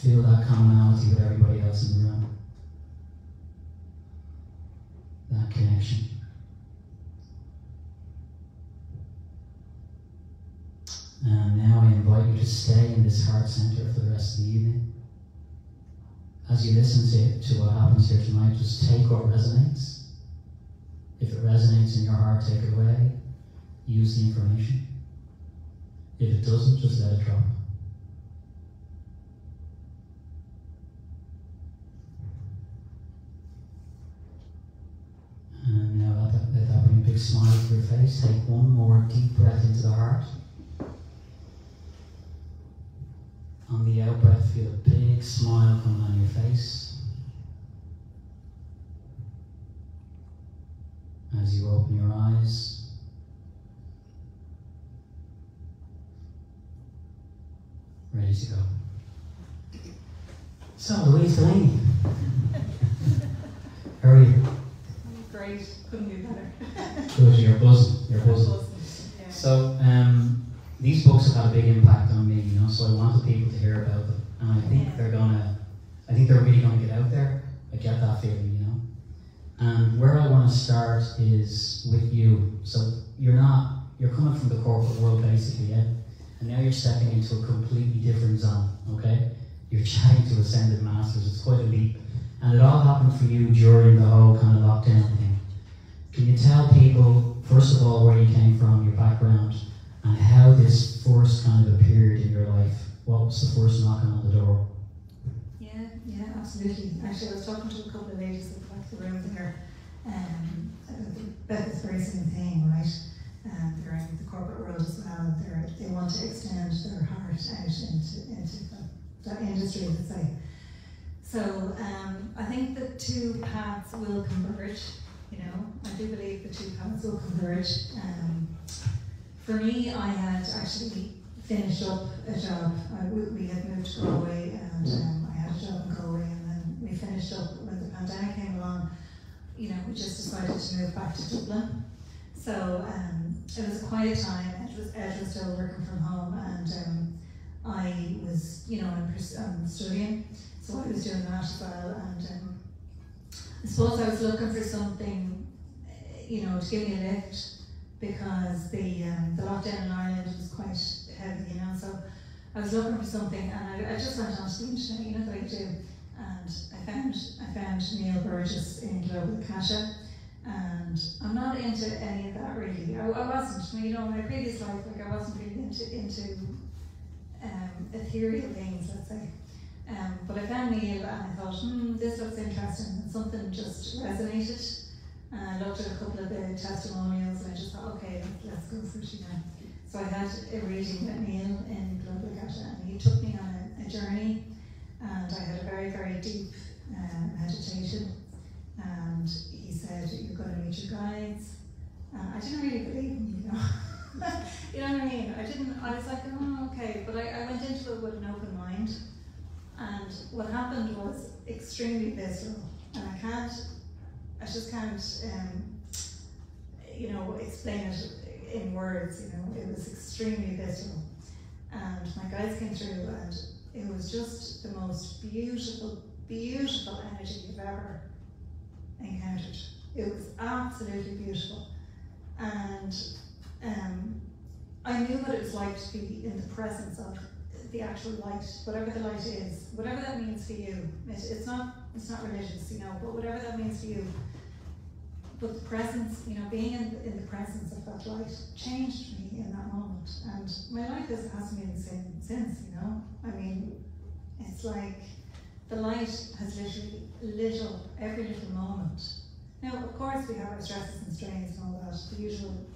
Feel that commonality with everybody else in the room. That connection. And now I invite you to stay in this heart center for the rest of the evening. As you listen to what happens here tonight, just take what resonates. If it resonates in your heart, take it away. Use the information. If it doesn't, just let it drop. And now let that bring a big smile to your face. Take one more deep breath into the heart. On the out breath, feel a big smile coming on your face. As you open your eyes, ready to go. So, Louise Delaney, how are you? Great, couldn't be better. Good, you're buzzing. Yeah. So, these books have had a big impact on me, so I wanted people to hear about them. And I think they're really gonna get out there. I get that feeling, And where I want to start is with you. So you're coming from the corporate world basically, yeah? And now you're stepping into a completely different zone, okay? You're chatting to ascended masters, it's quite a leap. And it all happened for you during the whole kind of lockdown thing. Can you tell people, first of all, where you came from, your background, and how this first kind of appeared in your life? What was the first knocking on the door? Yeah, absolutely. Actually, I was talking to a couple of ladies at the back of the room there about this very same thing, right? They're in the corporate world as well. They want to extend their heart out into that industry, let's say. So I think the two paths will converge. I do believe the two paths will converge. For me, I had actually finished up a job. We had moved to Galway, and I had a job in Galway, and then we finished up when the pandemic came along. We just decided to move back to Dublin. So it was a quiet time. Ed was still working from home, and I was, I'm studying, so I was doing that as well. And I suppose I was looking for something, to give me a lift, because the lockdown in Ireland was quite heavy, so I was looking for something, and I just went onto the internet, that I do, and I found Neil Burgess in Global Akasha, and I'm not into any of that really. I wasn't, in my previous life, I wasn't really into ethereal things, let's say. But I found Neil, and I thought, this looks interesting, and something just resonated. And I looked at a couple of the testimonials, and I just thought, okay, let's go for it, So I had a reading with Neil in Global Akasha, and he took me on a journey, and I had a very, very deep meditation, and he said, you're going to meet your guides. I didn't really believe him, you know what I mean? I was like, okay, but I went into it with an open mind, and what happened was extremely visceral, and I just can't, explain it in words, it was extremely visceral. And my guides came through, and it was just the most beautiful, beautiful energy you've ever encountered. It was absolutely beautiful. And I knew what it was like to be in the presence of the actual light, whatever the light is, whatever that means for you. It's not religious, but whatever that means for you. But the presence, being in the presence of that light changed me in that moment. And my life hasn't been the same since, it's like the light has literally lit up every little moment. Now, of course, we have our stresses and strains and all that, the usual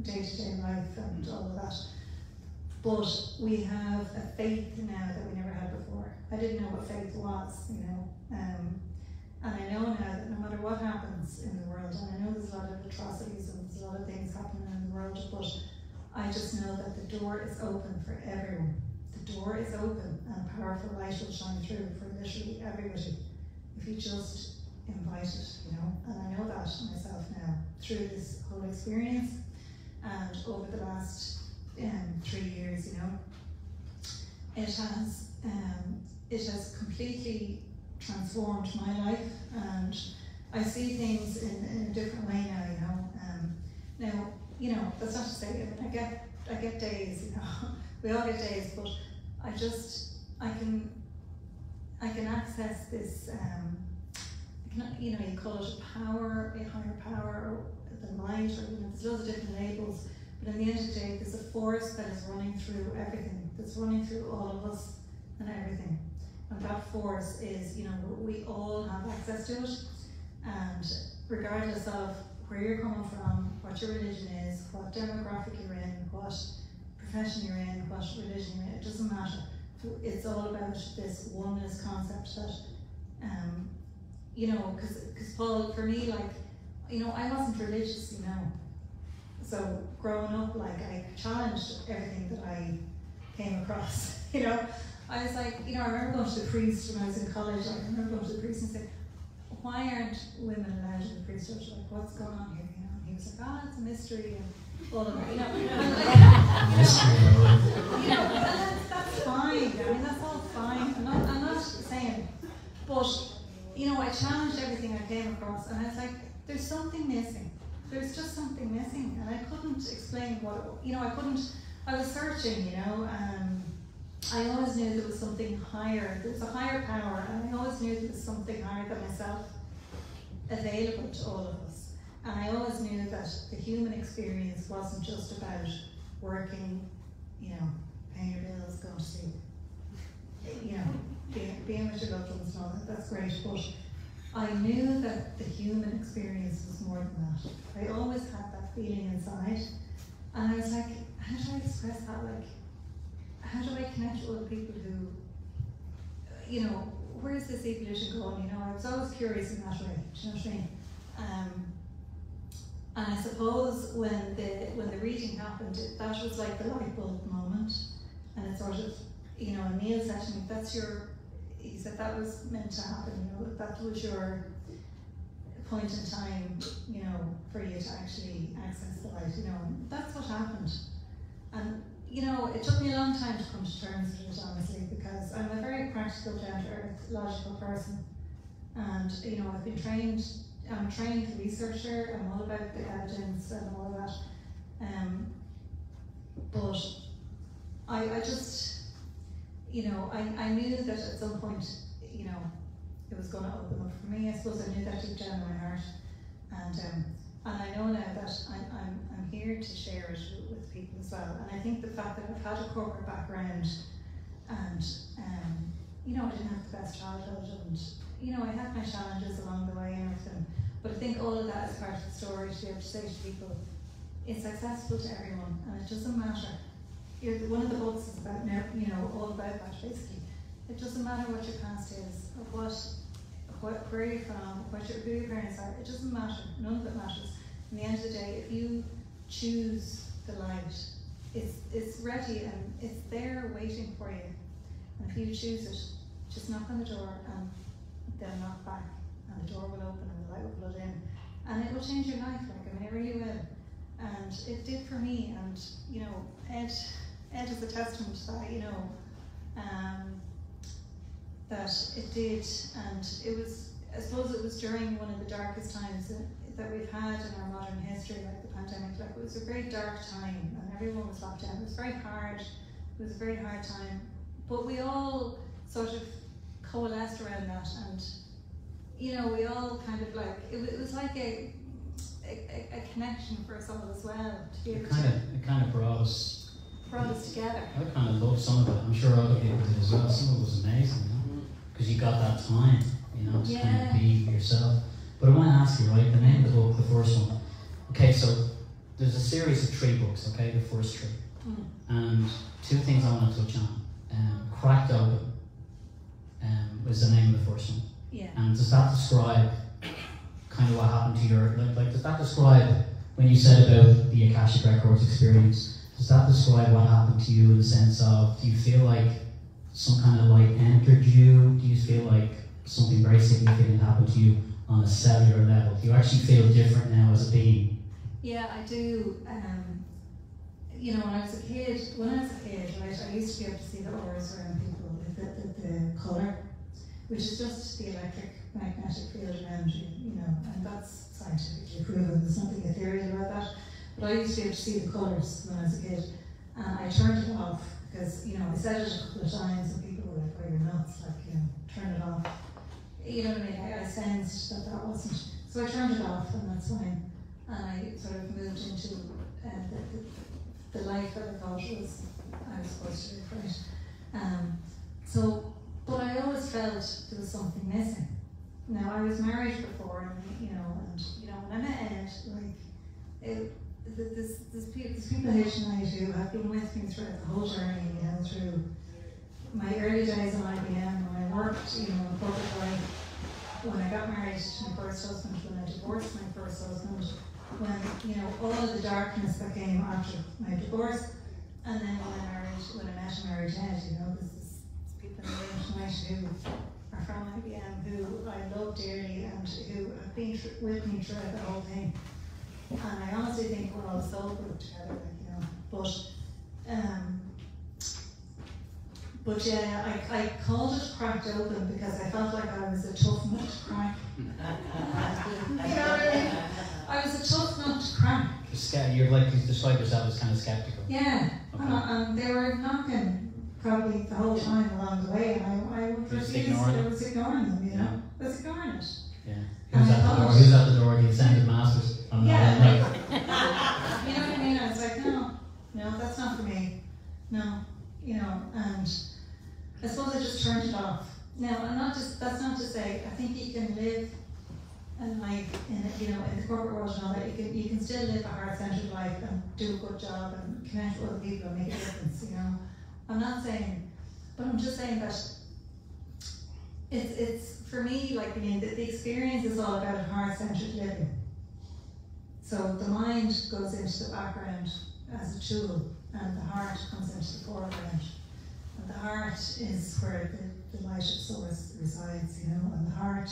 day-to-day life and all of that. But we have a faith now that we never had before. I didn't know what faith was, and I know now that no matter what happens in the world, and I know there's a lot of atrocities and there's a lot of things happening in the world, but I just know that the door is open for everyone. The door is open, and a powerful light will shine through for literally everybody if you just invite it, And I know that myself now through this whole experience, and over the last 3 years, it has it has completely transformed my life, and I see things in a different way now, you know. Now, you know, that's not to say, I mean, I get days, you know, we all get days, but I can access this, you know, you call it a power, a higher power, or the light, or, you know, there's loads of different labels, but in the end of the day, there's a force that is running through everything, that's running through all of us and everything. And that force is, you know, we all have access to it, and regardless of where you're coming from, what your religion is, what demographic you're in, what profession you're in, what religion you're in, it doesn't matter. It's all about this oneness concept that, you know, because Paul, for me, like, you know, I wasn't religious, you know. So growing up, like, I challenged everything that I came across, you know. I was like, you know, I remember going to the priest when I was in college. I remember going to the priest and saying, why aren't women allowed in the priesthood? Like, what's going on here? You know, and he was like, oh, it's a mystery and all of that. You know, and like, you know, that's fine. I mean, that's all fine. I'm not saying, but you know, I challenged everything I came across, and I was like, there's something missing. There's just something missing, and I couldn't explain what. You know, I was searching. You know. I always knew there was something higher, there was a higher power, and I always knew there was something higher than myself available to all of us. And I always knew that the human experience wasn't just about working, you know, paying your bills, going to sleep, you know, being with your loved ones and all that, that's great, but I knew that the human experience was more than that. I always had that feeling inside, and I was like, how do I express that? Like, how do I connect with other people who, you know, where is this evolution going? You know, I was always curious in that way. Do you know what I mean? And I suppose when the reading happened, that was like the light bulb moment, and it sort of, you know, and Neil said to me, he said that was meant to happen. You know, that was your point in time, you know, for you to actually access the light. You know, and that's what happened. And you know, it took me a long time to come to terms with it, honestly, because I'm a very practical, down-to-earth, logical person. And, you know, I'm a trained researcher, I'm all about the evidence and all of that. But I just, you know, I knew that at some point, you know, it was going to open up for me. I suppose I knew that deep down in my heart. And I know now that I'm here to share it with people as well. And I think the fact that I've had a corporate background, and you know, I didn't have the best childhood, and you know, I had my challenges along the way and everything. But I think all of that is part of the story, to be able to say to people, it's accessible to everyone, and it doesn't matter. One of the books is about, you know, all about that basically. It doesn't matter what your past is, or where you're from, who your parents are. It doesn't matter. None of it matters. In the end of the day, if you choose the light, it's ready and it's there waiting for you. And if you choose it, just knock on the door and they'll knock back, and the door will open and the light will flood in, and it will change your life. Like, I mean, it really will. And it did for me. And you know, Ed is a testament to that. You know, that it did, and it was. I suppose it was during one of the darkest times that we've had in our modern history, like the pandemic. Like, it was a very dark time, and everyone was locked down. It was very hard. It was a very hard time, but we all sort of coalesced around that, and you know, we all kind of like it was like a connection for us all as well. To be able it kind of brought us together. I kind of loved some of it. I'm sure other people did as well. Some of it was amazing, you know, because you got that time, you know, to kind of be yourself. But I want to ask you, right, the name of the book, the first one. Okay, so there's a series of 3 books, okay, the first 3. And 2 things I want to touch on. Cracked Open was the name of the first one. Yeah. And does that describe kind of what happened to your, like does that describe, when you said about the Akashic Records experience, does that describe what happened to you in the sense of, do you feel like some kind of light entered you? Do you feel like something very significant happened to you on a cellular level? Do you actually feel different now as a being? Yeah, I do. You know, when I was a kid, right, I used to be able to see the auras around people. the colour, which is just the electric magnetic field around you, you know, and that's scientifically proven. There's nothing ethereal about that. But I used to be able to see the colours when I was a kid, and I turned it off because, you know, I said it a couple of times and people were like, "Oh, you're nuts!" Like, you know, turn it off. You know what I mean? I sensed that wasn't. So I turned it off, and that's fine. And I sort of moved into the life that I thought I was supposed to live, right? But I always felt there was something missing. Now, I was married before, and you know, when I met Ed, like, there's people here tonight who have been with me throughout the whole journey, you know, through my early days on IBM, when I worked, you know, in corporate life, when I got married to my first husband, when I divorced my first husband, when, you know, all of the darkness that came after my divorce, and then when I met and married Ed, you know, there's people in the room tonight who are from IBM, who I love dearly, and who have been with me throughout the whole thing. And I honestly think we're all so good together, like, you know. But yeah, I called it cracked open because I felt like I was a tough nut to crack. You know what I mean? I was a tough nut to crack. You're like, you describe yourself as kind of skeptical. Yeah, okay. And they were knocking probably the whole time along the way, and I would refuse. I was ignoring them, you know. I was ignoring it. Yeah. Who's at the door? The ascended masters. Yeah. You know what I mean? I was like, no, that's not for me. No, you know, and I suppose I just turned it off. Now, that's not to say, I think you can live and like in the corporate world and all that, you can still live a heart-centered life and do a good job and connect with other people and make a difference, you know. I'm not saying, but I'm just saying that it's for me, like, I mean, the experience is all about heart-centered living. So the mind goes into the background as a tool, and the heart comes into the foreground. And the heart is where the light of source resides, you know, and the heart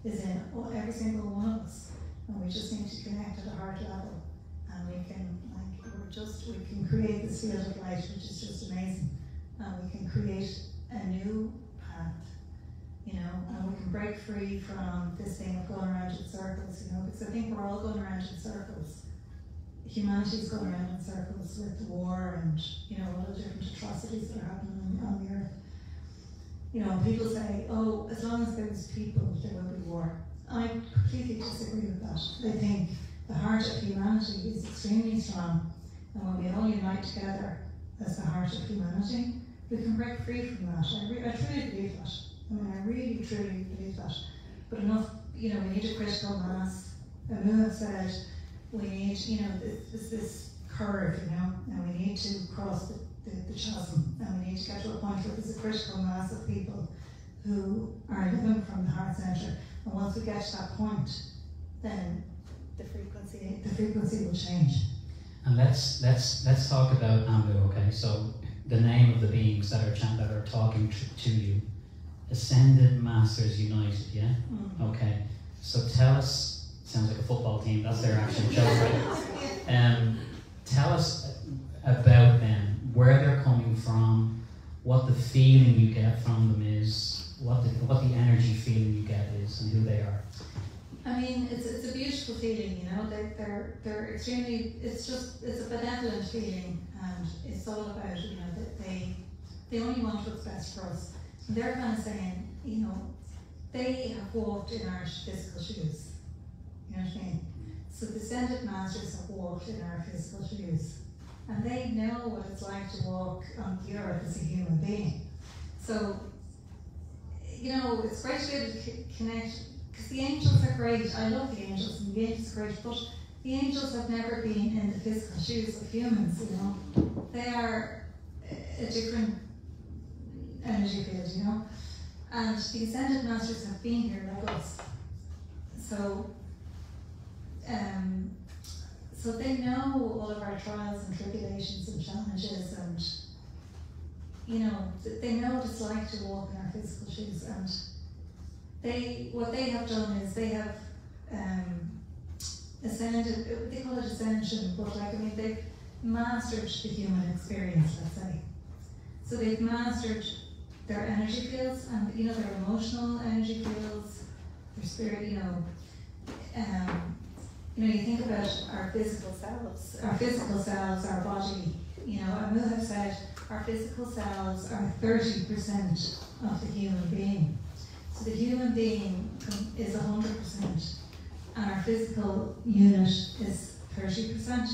is in every single one of us. And we just need to connect at a heart level. And we can, we can create this field of light, which is just amazing. And we can create a new path, you know, and we can break free from this thing of going around in circles, you know, because I think we're all going around in circles. Humanity's going around in circles with the war and, you know, all the different atrocities that are happening on the earth. You know, people say, oh, as long as there's people, there will be war. I completely disagree with that. I think the heart of humanity is extremely strong, and when we all unite together as the heart of humanity, we can break free from that. I truly believe that. I mean, I really, truly believe that. But enough, you know, we need a critical mass. Amu have said, we need, you know, this curve, you know, and we need to cross the chasm, and we need to get to a point where there's a critical mass of people who are living from the heart centre. And once we get to that point, then the frequency will change. And let's talk about Amu. Okay, so the name of the beings that are talking to you, Ascended Masters United. Yeah. Okay. So tell us. Sounds like a football team. That's their actual show, right? Tell us about them, where they're coming from, what the feeling you get from them is, what the energy feeling you get is, and who they are. I mean, it's a beautiful feeling, you know. They're extremely. It's a benevolent feeling, and it's all about, you know, that they only want what's best for us. And they're kind of saying, you know, they have walked in our physical shoes. You know what I mean? So the Ascended Masters have walked in our physical shoes, and they know what it's like to walk on the earth as a human being. So, you know, it's great to be able to connect, because the angels are great. I love the angels, and the angels are great, but the angels have never been in the physical shoes of humans, you know. They are a different energy field, you know. And the Ascended Masters have been here like us. So they know all of our trials and tribulations and challenges, and, you know, they know what it's like to walk in our physical shoes. And what they have done is they have ascended. They call it ascension, but like, I mean, they've mastered the human experience, let's say. So they've mastered their energy fields, and their emotional energy fields, their spirit. You think about our physical selves, our body. Amu have said our physical selves are 30% of the human being. So the human being is 100%, and our physical unit is 30%.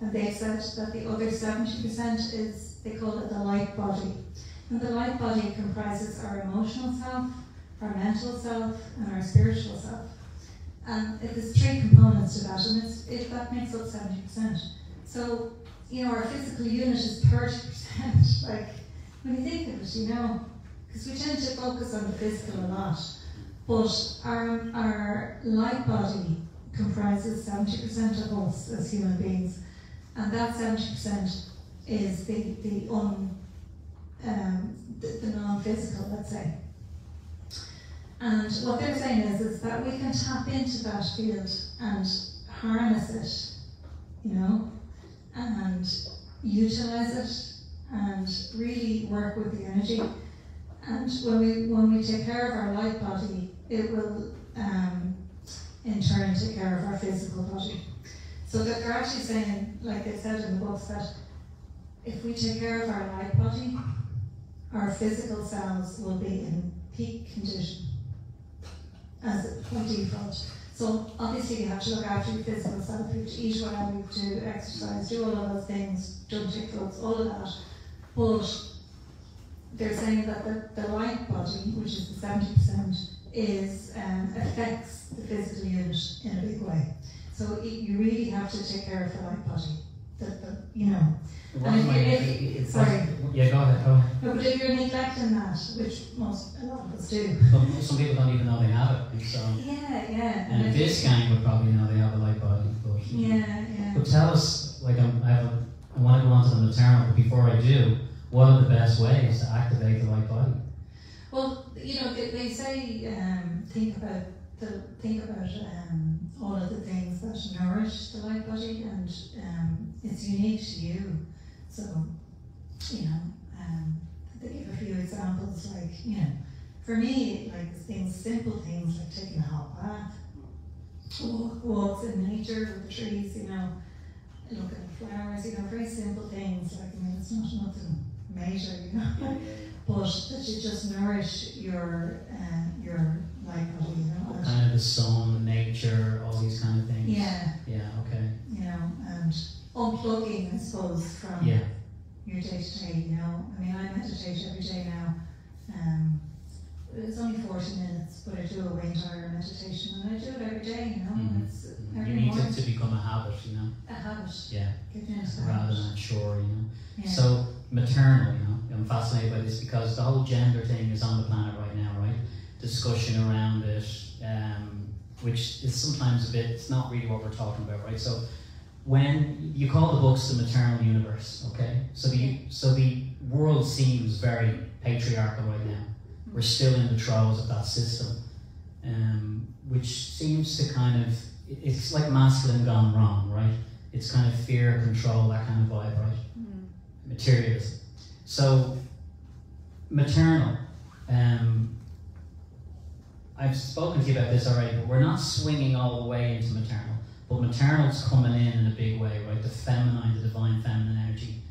And they've said that the other 70% is, they call it the light body. And the light body comprises our emotional self, our mental self, and our spiritual self. And there's 3 components to that, and that makes up 70%. So, our physical unit is 30%. Like, when you think of it, because we tend to focus on the physical a lot, but our light body comprises 70% of us as human beings, and that 70% is the non-physical, let's say. And what they're saying is that we can tap into that field and harness it, and utilize it, and really work with the energy. And when we take care of our light body, it will in turn take care of our physical body. So that they're actually saying, like they said in the books, that if we take care of our light body, our physical selves will be in peak condition as by default. So obviously you have to look after your physical self, you have to eat well, you have to exercise, do all of those things, don't take drugs, all of that. But they're saying that the light body, which is the 70%, affects the physical unit in a big way. So you really have to take care of the light body. Sorry. Yeah, go ahead. No, but if you're neglecting that, which a lot of us do. But some people don't even know they have it. So. Yeah. And this gang would probably know they have a light body. But, yeah. But tell us, I want to go on to the maternal, but before I do, what are the best ways to activate the light body? Well, they say think about all of the things that nourish the light body, and it's unique to you. So, they give a few examples, like, for me, like simple things like taking a hot bath, walks in nature with the trees, looking at flowers, very simple things, like, it's not nothing major, but that you just nourish your light body, Kind of the sun, nature, all these kind of things. Yeah. Yeah, okay. And unplugging, I suppose, from your day-to-day, I meditate every day now. It's only 40 minutes, but I do a wind hour meditation, and I do it every day, Mm-hmm. It's every you need morning. it to become a habit, A habit. Yeah. Get into that Rather habit. than a chore, Yeah. So, maternal, I'm fascinated by this because the whole gender thing is on the planet right now, right? Discussion around it, which is sometimes it's not really what we're talking about, right? So, when you call the books the maternal universe, okay? So the world seems very patriarchal right now. We're still in the throes of that system, which seems to it's like masculine gone wrong, right? It's kind of fear, control, that kind of vibe, right? Materialism. So, maternal. I've spoken to you about this already, but we're not swinging all the way into maternal. But maternal's coming in a big way, right? The feminine, the divine feminine energy.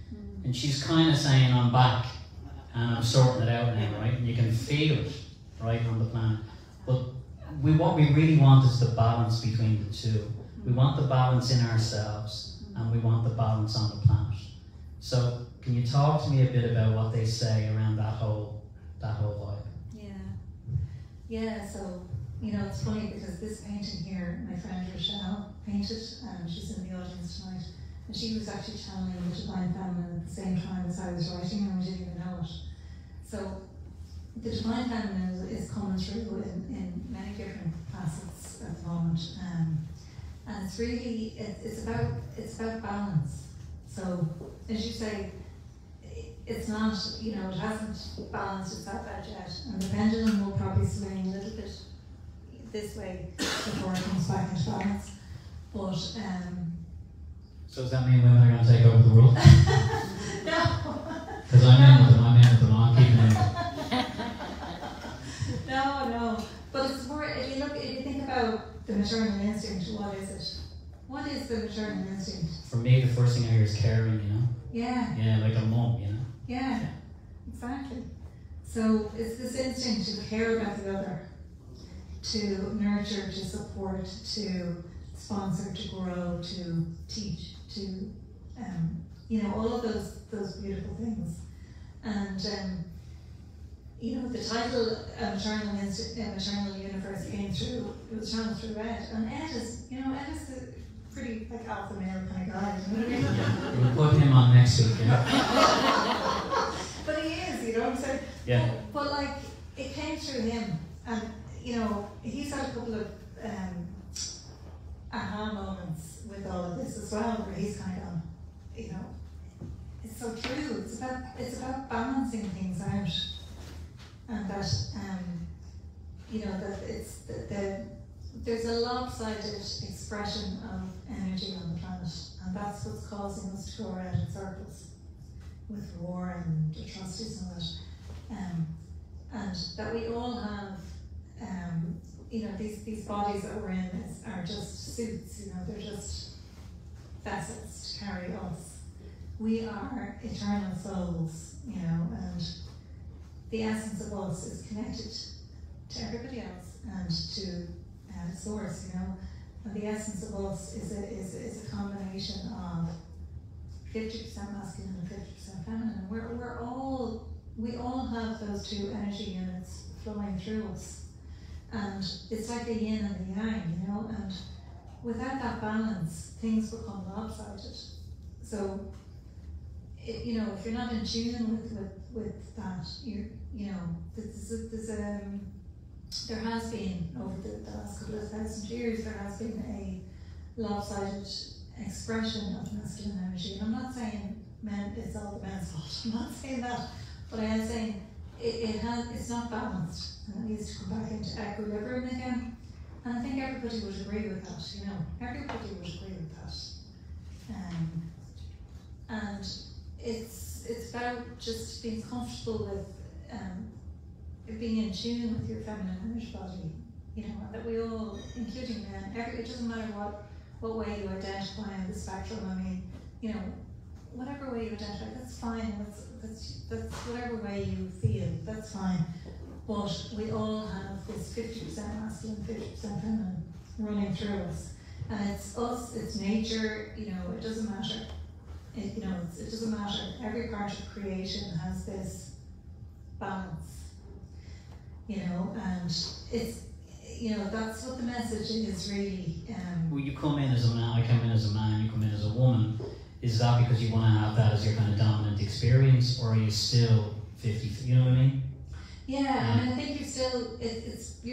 And she's kind of saying, I'm back, and I'm sorting it out now, right? And you can feel it, right, on the planet. But what we really want is the balance between the two. We want the balance in ourselves, and we want the balance on the planet. So, can you talk to me a bit about what they say around that whole vibe? Yeah, so, it's funny because this painting here, my friend Rochelle painted, and she's in the audience tonight, and she was actually channeling the Divine Feminine at the same time as I was writing, and we didn't even know it. So, the Divine Feminine is coming through in many different facets at the moment, and it's really, it's about balance. So, as you say, it's not, it hasn't balanced itself out yet, and the pendulum will probably swing a little bit this way before it comes back into balance. But so does that mean women are going to take over the world? No. Because I'm in with them, I'm keeping in. the maternal instinct, what is it? What is the maternal instinct? For me, the first thing I hear is caring, you know? Yeah. Yeah, like a mum, you know? Yeah, exactly. So it's this instinct to care about the other, to nurture, to support, to sponsor, to grow, to teach, to, you know, all of those beautiful things. And, you know, the title Maternal Universe came through, it was channeled through Ed. And Ed is, you know, Ed is a pretty, like, alpha male kind of guy, you know what I mean? We'll put him on next week, yeah? But he is, you know what I'm saying? Yeah. But like, it came through him. And, you know, he's had a couple of aha moments with all of this as well, where he's kind of gone, you know, it's so true. It's about balancing things out. And that, you know, that it's there's a lopsided expression of energy on the planet, and that's what's causing us to go around in circles with war and atrocities and all that. And that we all have, you know, these bodies that we're in are just suits, you know, they're just vessels to carry us. We are eternal souls, you know, and the essence of us is connected to everybody else and to source, you know. And the essence of us is a combination of 50% masculine and 50% feminine. We all have those two energy units flowing through us, and it's like the yin and the yang, you know. And without that balance, things become lopsided. So, you know, if you're not in tune with that, you know, there has been over the last couple of thousand years, there has been a lopsided expression of masculine energy. And I'm not saying it's all the men's fault. I'm not saying that, but I am saying it's not balanced, and it needs to come back into equilibrium again. And I think everybody would agree with that. You know, everybody would agree with that. And it's about just being comfortable with being in tune with your feminine energy body, you know, and that we all, including men, it doesn't matter what way you identify on the spectrum. I mean, you know, whatever way you identify, that's fine. That's whatever way you feel, that's fine. But we all have this 50% masculine, 50% feminine running through us, and it's us, it's nature. You know, it doesn't matter. It doesn't matter. Every part of creation has this balance. You know, and it's, you know, that's what the message is really. Well, you come in as a man, I come in as a man, you come in as a woman. Is that because you want to have that as your kind of dominant experience, or are you still 50, you know what I mean? Yeah, I mean, I think you're still, it's a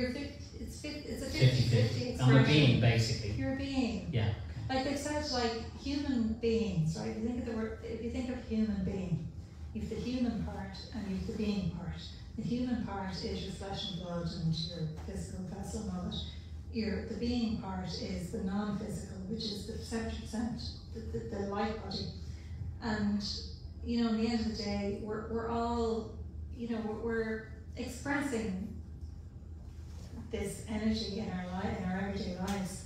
50-50. I'm a being, basically. You're a being. Yeah. Okay. Like they said, like human beings, right? If you think of human being, you've the human part and you've the being part. The human part is your flesh and blood and your physical vessel and all that. The being part is the non-physical, which is the 70%, the light body. And, you know, in the end of the day, we're all, you know, we're expressing this energy in our everyday lives.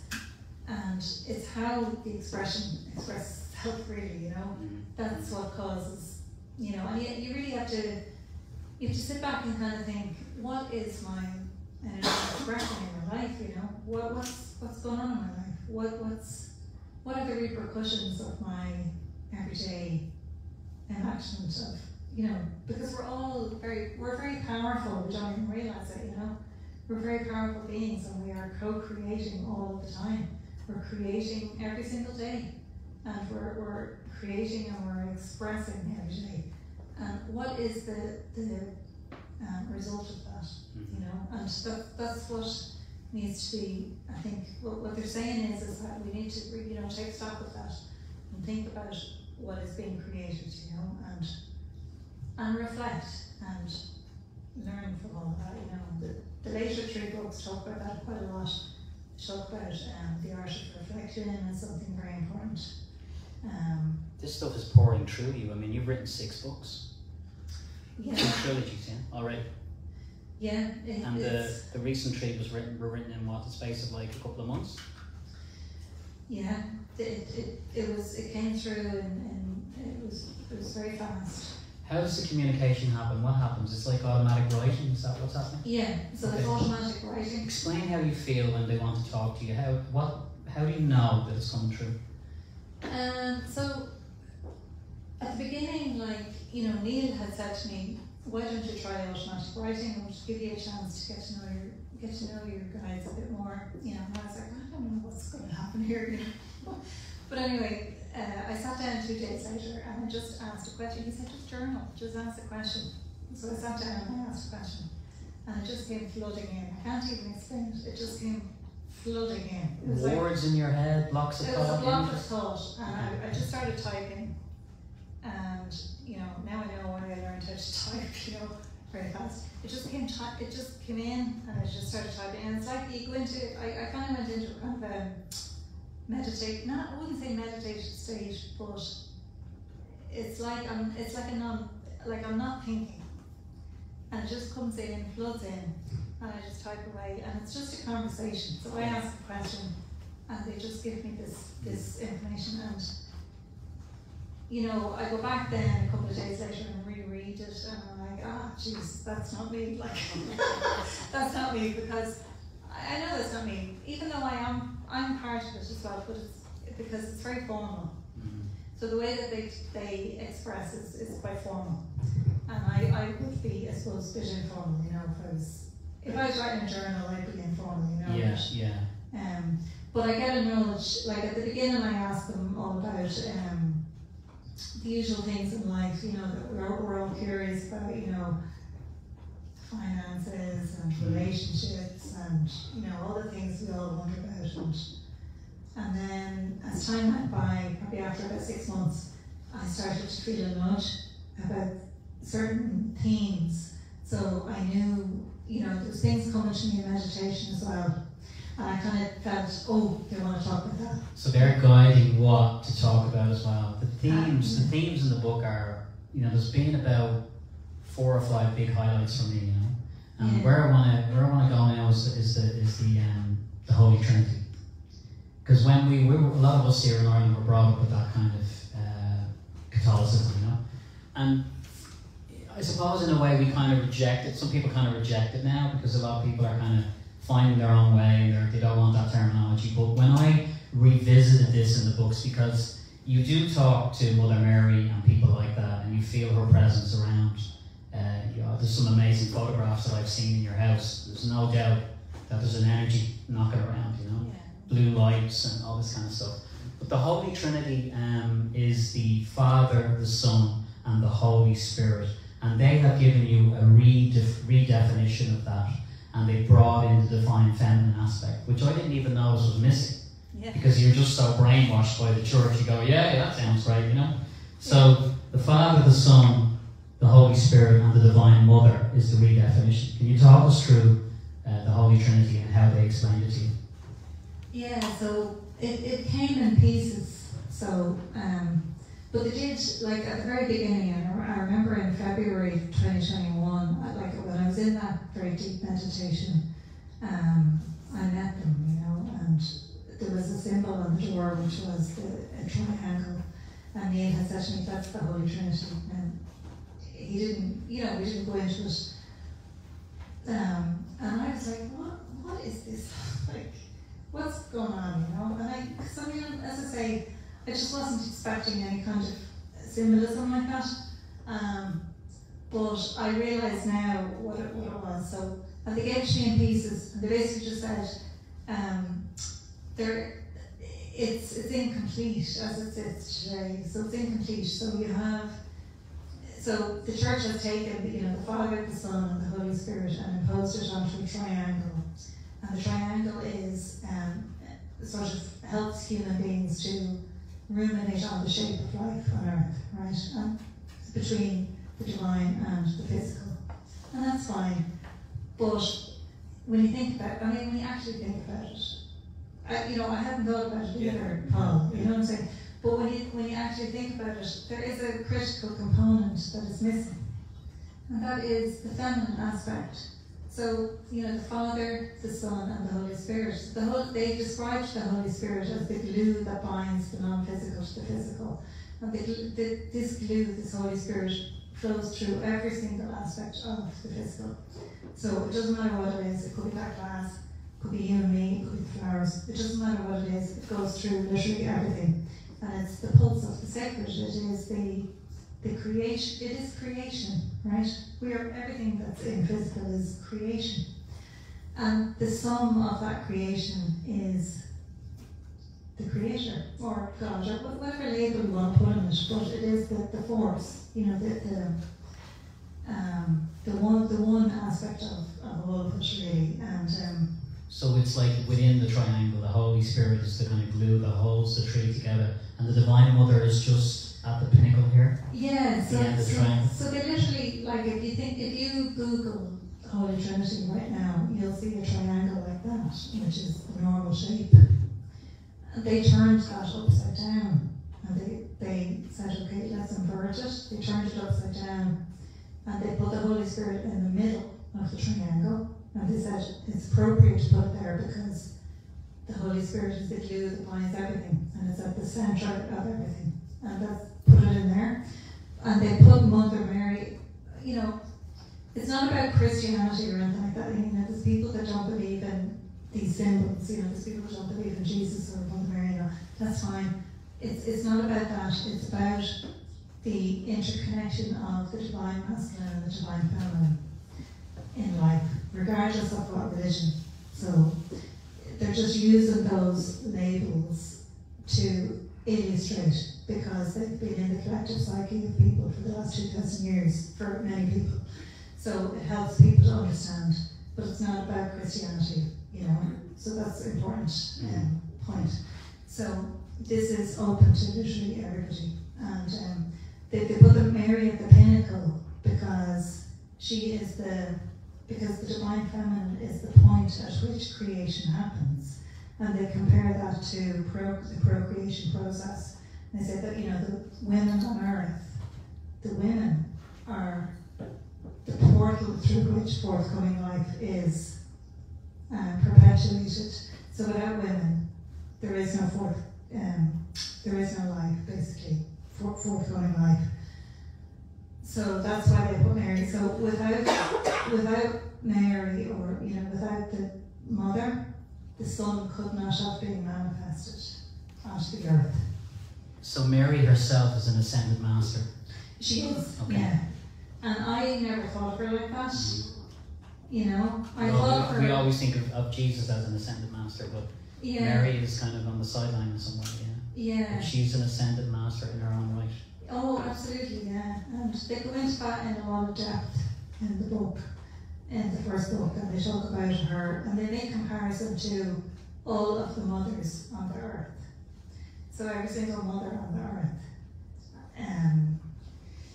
And it's how the expression expresses itself, really, you know. That's what causes, you know, and you really have to sit back and kind of think, what is my energy expression in my life, you know? What's going on in my life? What are the repercussions of my everyday enactment of, you know, because we're very powerful, we don't even realize it, you know? We're very powerful beings, and we are co-creating all of the time. We're creating every single day, and we're creating and we're expressing every day. And what is the result of that, you know? And that's what needs to be, I think, what they're saying is that we need to, you know, take stock of that and think about what is being created, you know, and reflect and learn from all of that, you know. The later 3 books talk about that quite a lot. They talk about the art of reflection as something very important. This stuff is pouring through you. I mean, you've written 6 books. Yeah. 2 trilogies, yeah? All right. Yeah. And the recent treat were written in what, the space of like a couple of months? Yeah, it came through and it was very fast. How does the communication happen? What happens? It's like automatic writing, is that what's happening? Yeah, so it's automatic writing. Explain how you feel when they want to talk to you. How do you know that it's coming true? So at the beginning, like, Neil had said to me, why don't you try automatic writing? It will give you a chance to get to know your guides a bit more. And I was like, I don't know what's going to happen here. But anyway, I sat down 2 days later and I just asked a question. He said, just journal, just ask a question. So I sat down and I asked a question, and it just came flooding in. I can't even explain it. It just came flooding in. It was words in your head, blocks of thought. It was a block of thought, and I just started typing. And now I know why I learned how to type, very fast. It just came in, and I just started typing. And it's like you go into, I kind of went into a kind of a I wouldn't say meditative state, but it's like I'm not thinking, and it just comes in, floods in, and I just type away, and it's just a conversation. So I ask a question, and they just give me this information, and I go back then a couple of days later and reread it, and I'm like, jeez, that's not me. Like, that's not me, because I know that's not me, even though I'm part of it as well, but it's because it's very formal. Mm-hmm. So the way that they express is quite formal, and I would be, I suppose, a bit informal. If I was writing a journal, I'd be informal. Yeah. But I get a knowledge. Like at the beginning, I ask them all about the usual things in life, that we're all curious about, finances and relationships and, all the things we all wonder about. And then as time went by, probably after about 6 months, I started to feel a nudge about certain themes. So I knew, there's things coming to me in meditation as well. And I kind of felt, they want to talk about that. So they're guiding what to talk about as well. The themes in the book are, there's been about 4 or 5 big highlights for me, And where I want to go now is the Holy Trinity. Because when we were, a lot of us here in Ireland were brought up with that kind of Catholicism, And I suppose in a way we kind of reject it. Some people kind of reject it now because a lot of people are kind of finding their own way, and they don't want that terminology. But when I revisited this in the books, because you do talk to Mother Mary and people like that, and you feel her presence around. There's some amazing photographs that I've seen in your house. There's no doubt that there's an energy knocking around, blue lights and all this kind of stuff. But the Holy Trinity is the Father, the Son, and the Holy Spirit, and they have given you a redefinition of that. And they brought in the divine feminine aspect, which I didn't even notice was missing. Yeah. Because you're just so brainwashed by the church. You go, yeah, that sounds right, So the Father, the Son, the Holy Spirit, and the Divine Mother is the redefinition. Can you talk us through the Holy Trinity and how they explained it to you? Yeah, so it came in pieces. So, but they did, like at the very beginning, I remember in February 2021, when I was in that very deep meditation, I met them, and there was a symbol on the door which was a triangle, and Neil had said to me, that's the Holy Trinity, and he didn't, we didn't go into it, and I was like, what is this, like, what's going on, and as I say, I just wasn't expecting any kind of symbolism like that, but I realise now what it was. So, and they gave it to me in pieces, and they basically just said, it's incomplete as it sits today. So it's incomplete. So the church has taken, the Father, the Son, and the Holy Spirit, and imposed it onto a triangle, and the triangle is sort of helps human beings to ruminate on the shape of life on earth, right? Between the divine and the physical. And that's fine. But when you think about when you actually think about it, I hadn't thought about it either, Paul, you know what I'm saying? But when you actually think about it, there is a critical component that is missing. And that is the feminine aspect So, you know, the Father, the Son, and the Holy Spirit. They described the Holy Spirit as the glue that binds the non-physical to the physical. And this glue, this Holy Spirit, flows through every single aspect of the physical. So it doesn't matter what it is. It could be that glass, it could be you and me, it could be the flowers. It doesn't matter what it is. It goes through literally everything. And it's the pulse of the sacred. It is the creation. It is creation, right? Everything that's in physical is creation. And the sum of that creation is the Creator, or God, or whatever label you want to put on it, but it is the force, you know, the one aspect of all of it, really. And so it's like within the triangle, the Holy Spirit is the kind of glue that holds the tree together, and the Divine Mother is just at the pinnacle here. Yeah, the end of the triangle. So they literally, like, if you Google Holy Trinity right now, you'll see a triangle like that, which is the normal shape. And they turned that upside down, and they said, okay, let's invert it. They turned it upside down, and they put the Holy Spirit in the middle of the triangle. And they said it's appropriate to put it there because the Holy Spirit is the glue that binds everything, and it's at the centre of everything. And that's put it in there. And they put Mother Mary, you know, it's not about Christianity or anything like that. You know, there's people that don't believe in these symbols, you know, there's people that don't believe in Jesus or Mother Mary, you know, that's fine. It's not about that. It's about the interconnection of the divine masculine and the divine feminine in life, regardless of what religion. So they're just using those labels to illustrate, because they've been in the collective psyche of people for the last 2,000 years, for many people. So it helps people to understand, but it's not about Christianity, you know. So that's an important point. So this is open to literally everybody. And they put the Mary at the pinnacle because because the divine feminine is the point at which creation happens. And they compare that to the procreation process. They say that, you know, the women on earth, the women are the portal through which forthcoming life is perpetuated. So without women, there is no life, basically, forthcoming life. So that's why they put Mary. So without Mary, or, you know, without the mother, the Son could not have been manifested onto the earth. So Mary herself is an ascended master. She is, okay. Yeah. And I never thought of her like that. You know, I well, thought of her. We always think of Jesus as an ascended master, but Mary is kind of on the sideline in some way, Yeah. But she's an ascended master in her own right. Oh, absolutely, yeah. And they go into that in a lot of depth in the book, in the first book, and they talk about her, and they make comparison to all of the mothers on the earth. So every single mother on the earth,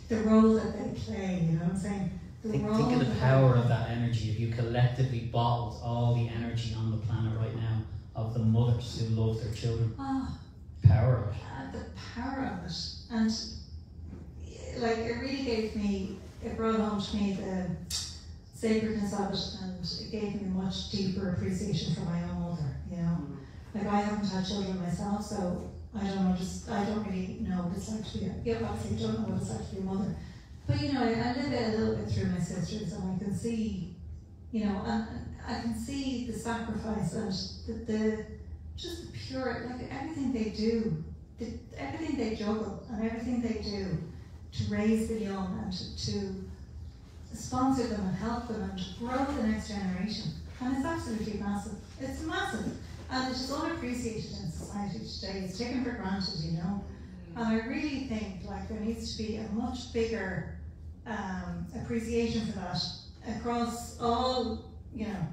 the role that they play, you know what I'm saying? Think of the power of that energy. If you collectively bottled all the energy on the planet right now of the mothers who love their children. Oh, power of it. The power of it. And like, it really it brought home to me the sacredness of it, and it gave me a much deeper appreciation for my own mother, you know. Like, I haven't had children myself, so I don't really know what it's like to be obviously I don't know what it's like to be a mother. But, you know, I live it a little bit through my sisters, and I can see, you know, and I can see the sacrifice and just the pure, like, everything they do, everything they juggle, and everything they do to raise the young and to sponsor them and help them and grow the next generation. And it's absolutely massive. It's massive. And it's just unappreciated in society today. It's taken for granted, you know. And I really think, like, there needs to be a much bigger appreciation for that across all, you know,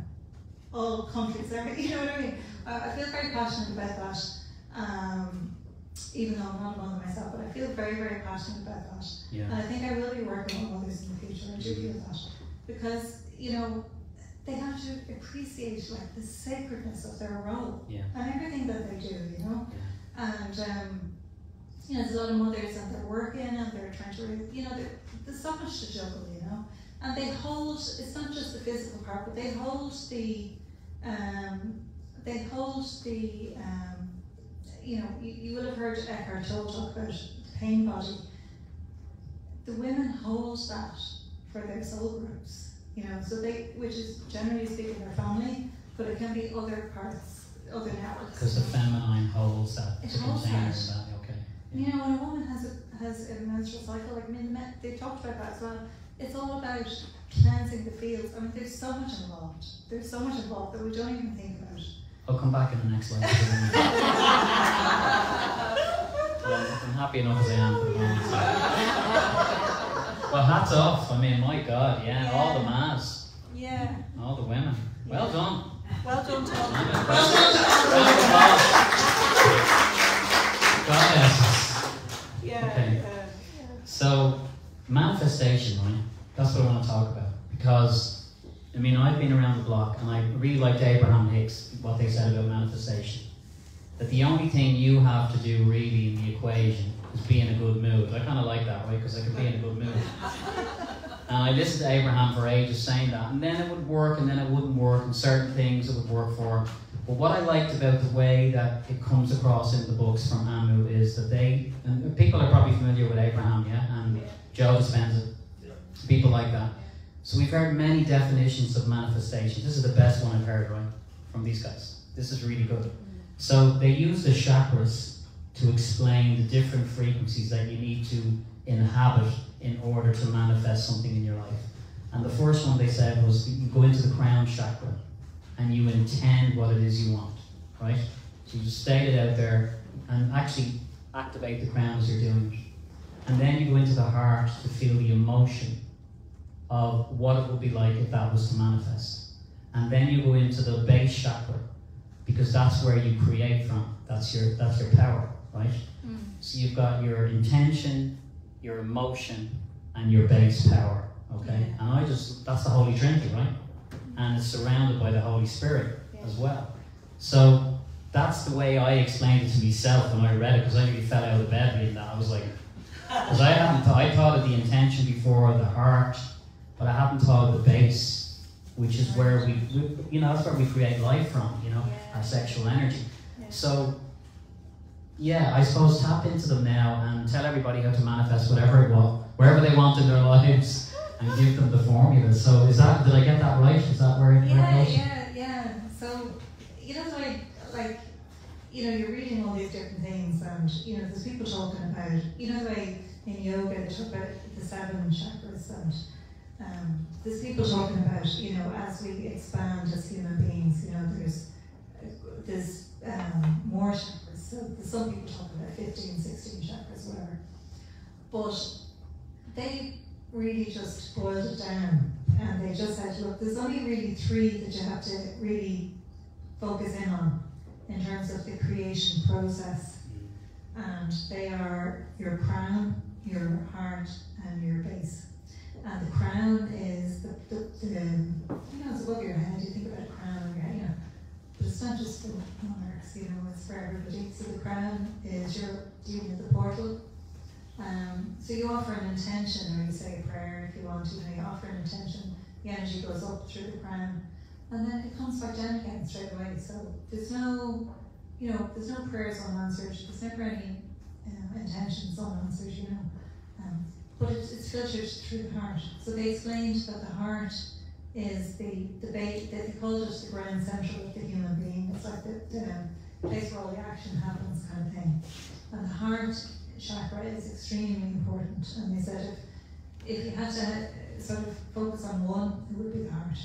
all countries. You know what I mean? I feel very passionate about that. Even though I'm not a mother myself, but I feel very, very passionate about that. Yeah. And I think I will be working with mothers in the future. I do feel that. Because, you know, they have to appreciate, like, the sacredness of their role. Yeah. And everything that they do, you know. Yeah. And, you know, there's a lot of mothers and they're working and they're trying to, you know, there's so much to juggle, you know. And they hold, it's not just the physical part, but they hold the, you know, you will have heard Eckhart Tolle talk about the pain body. The women hold that for their soul groups, you know, so they, which is generally speaking their family, but it can be other parts, other networks. Because the feminine holds that. It holds that. Okay. Yeah. You know, when a woman has a menstrual cycle, like, I mean, they talked about that as well. It's all about cleansing the fields. I mean, there's so much involved. There's so much involved that we don't even think about. I'll come back in the next slide. I'm happy enough as I am for the moment. So. Well, hats off. I mean, my God, yeah. All the mass. Yeah. All the women. Well done. Well done, Tom. Goddesses. Yeah. Okay. So, manifestation, right? That's what I want to talk about. Because, I mean, I've been around the block, and I really liked Abraham Hicks, what they said about manifestation. That the only thing you have to do really in the equation is be in a good mood. I kind of like that, right? Because I can be in a good mood. And I listened to Abraham for ages saying that, and then it would work, and then it wouldn't work, and certain things it would work for. But what I liked about the way that it comes across in the books from Amu is that they, and people are probably familiar with Abraham, yeah, and Joe Dispenza, people like that. So we've heard many definitions of manifestation. This is the best one I've heard, right, from these guys. This is really good. So they use the chakras to explain the different frequencies that you need to inhabit in order to manifest something in your life. And the first one they said was you go into the crown chakra and you intend what it is you want, right? So you just state it out there and actually activate the crown as you're doing it. And then you go into the heart to feel the emotion of what it would be like if that was to manifest. And then you go into the base chakra, because that's where you create from. That's your power, right? Mm. So you've got your intention, your emotion, and your base power, okay? Yeah. And that's the Holy Trinity, right? And it's surrounded by the Holy Spirit as well. So that's the way I explained it to myself when I read it, because I nearly fell out of bed reading that. I was like, because I thought of the intention before, the heart, but I haven't thought of the base, which is where we you know, that's where we create life from, you know, our sexual energy. Yeah. So, yeah, I suppose tap into them now and tell everybody how to manifest wherever they want in their lives, and give them the formula. So did I get that right? Is that where it goes? Yeah. So, you know, like, you know, you're reading all these different things, and, you know, there's people talking about, you know, like in yoga, they talk about the 7 chakras, and there's people talking about, you know, as we expand as human beings, you know, there's more chakras. So some people talk about 15, 16 chakras, whatever. But they really just boiled it down, and they just said, look, there's only really 3 that you have to really focus in on in terms of the creation process. And they are your crown, your heart, and your base. And the crown is the you know, it's above your head. You think about a crown on your head, you know. But it's not just for monarchs, you know, it's for everybody. So the crown is your dealing with the portal. So you offer an intention, or you say a prayer if you want to, you offer an intention, the energy goes up through the crown, and then it comes back down again straight away. So there's no, you know, there's no prayers unanswered, there's never any intentions unanswered, you know. But it's filtered through the heart. So they explained that the heart is the base, they called it the ground central of the human being. It's like the place where all the action happens, kind of thing. And the heart chakra is extremely important. And they said if you had to sort of focus on one, it would be the heart.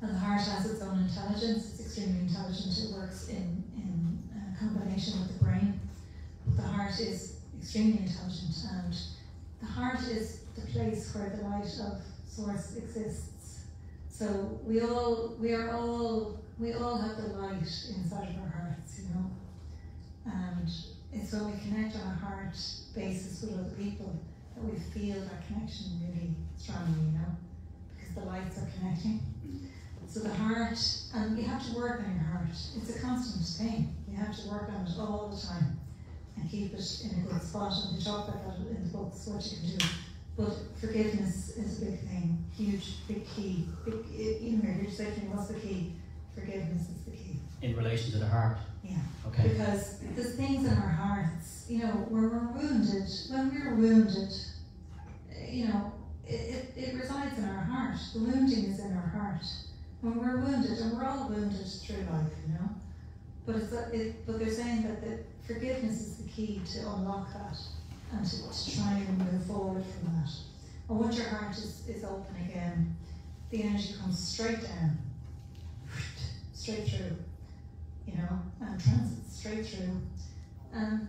And the heart has its own intelligence. It's extremely intelligent. It works in combination with the brain. But the heart is extremely intelligent, and the heart is the place where the light of Source exists. So we all have the light inside of our hearts, you know. And it's when we connect on a heart basis with other people that we feel that connection really strongly, you know, because the lights are connecting. So the heart, and you have to work on your heart. It's a constant thing. You have to work on it all the time and keep it in a good spot. And we talk about that in the books, what you can do But forgiveness is a big thing, huge, big key. You're just thinking, what's the key? Forgiveness is the key. In relation to the heart? Yeah. Okay. Because there's things in our hearts, when we're wounded, it resides in our heart. The wounding is in our heart. When we're wounded, and we're all wounded through life, But but they're saying that the forgiveness is the key to unlock that and to try and move forward from that. And once your heart is open again, the energy comes straight down, straight through, and transits straight through. And,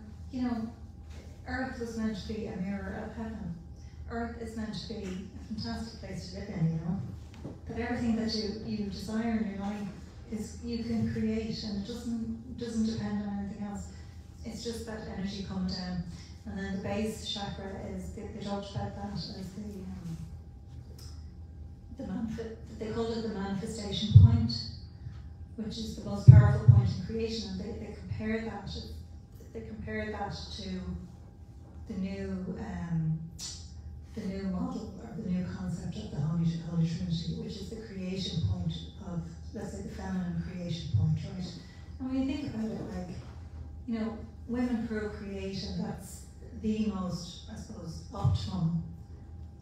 Earth was meant to be a mirror of heaven. Earth is meant to be a fantastic place to live in, That everything that you desire in your life is you can create, and it doesn't depend on anything else. It's just that energy coming down. And then the base chakra is, they talked about that as they call it the manifestation point, which is the most powerful point in creation, and they compare that to the new model or the new concept of the Holy Trinity, which is the creation point of, let's say, the feminine creation point, right? And when you think about it, women procreate, and that's the most, I suppose, optimum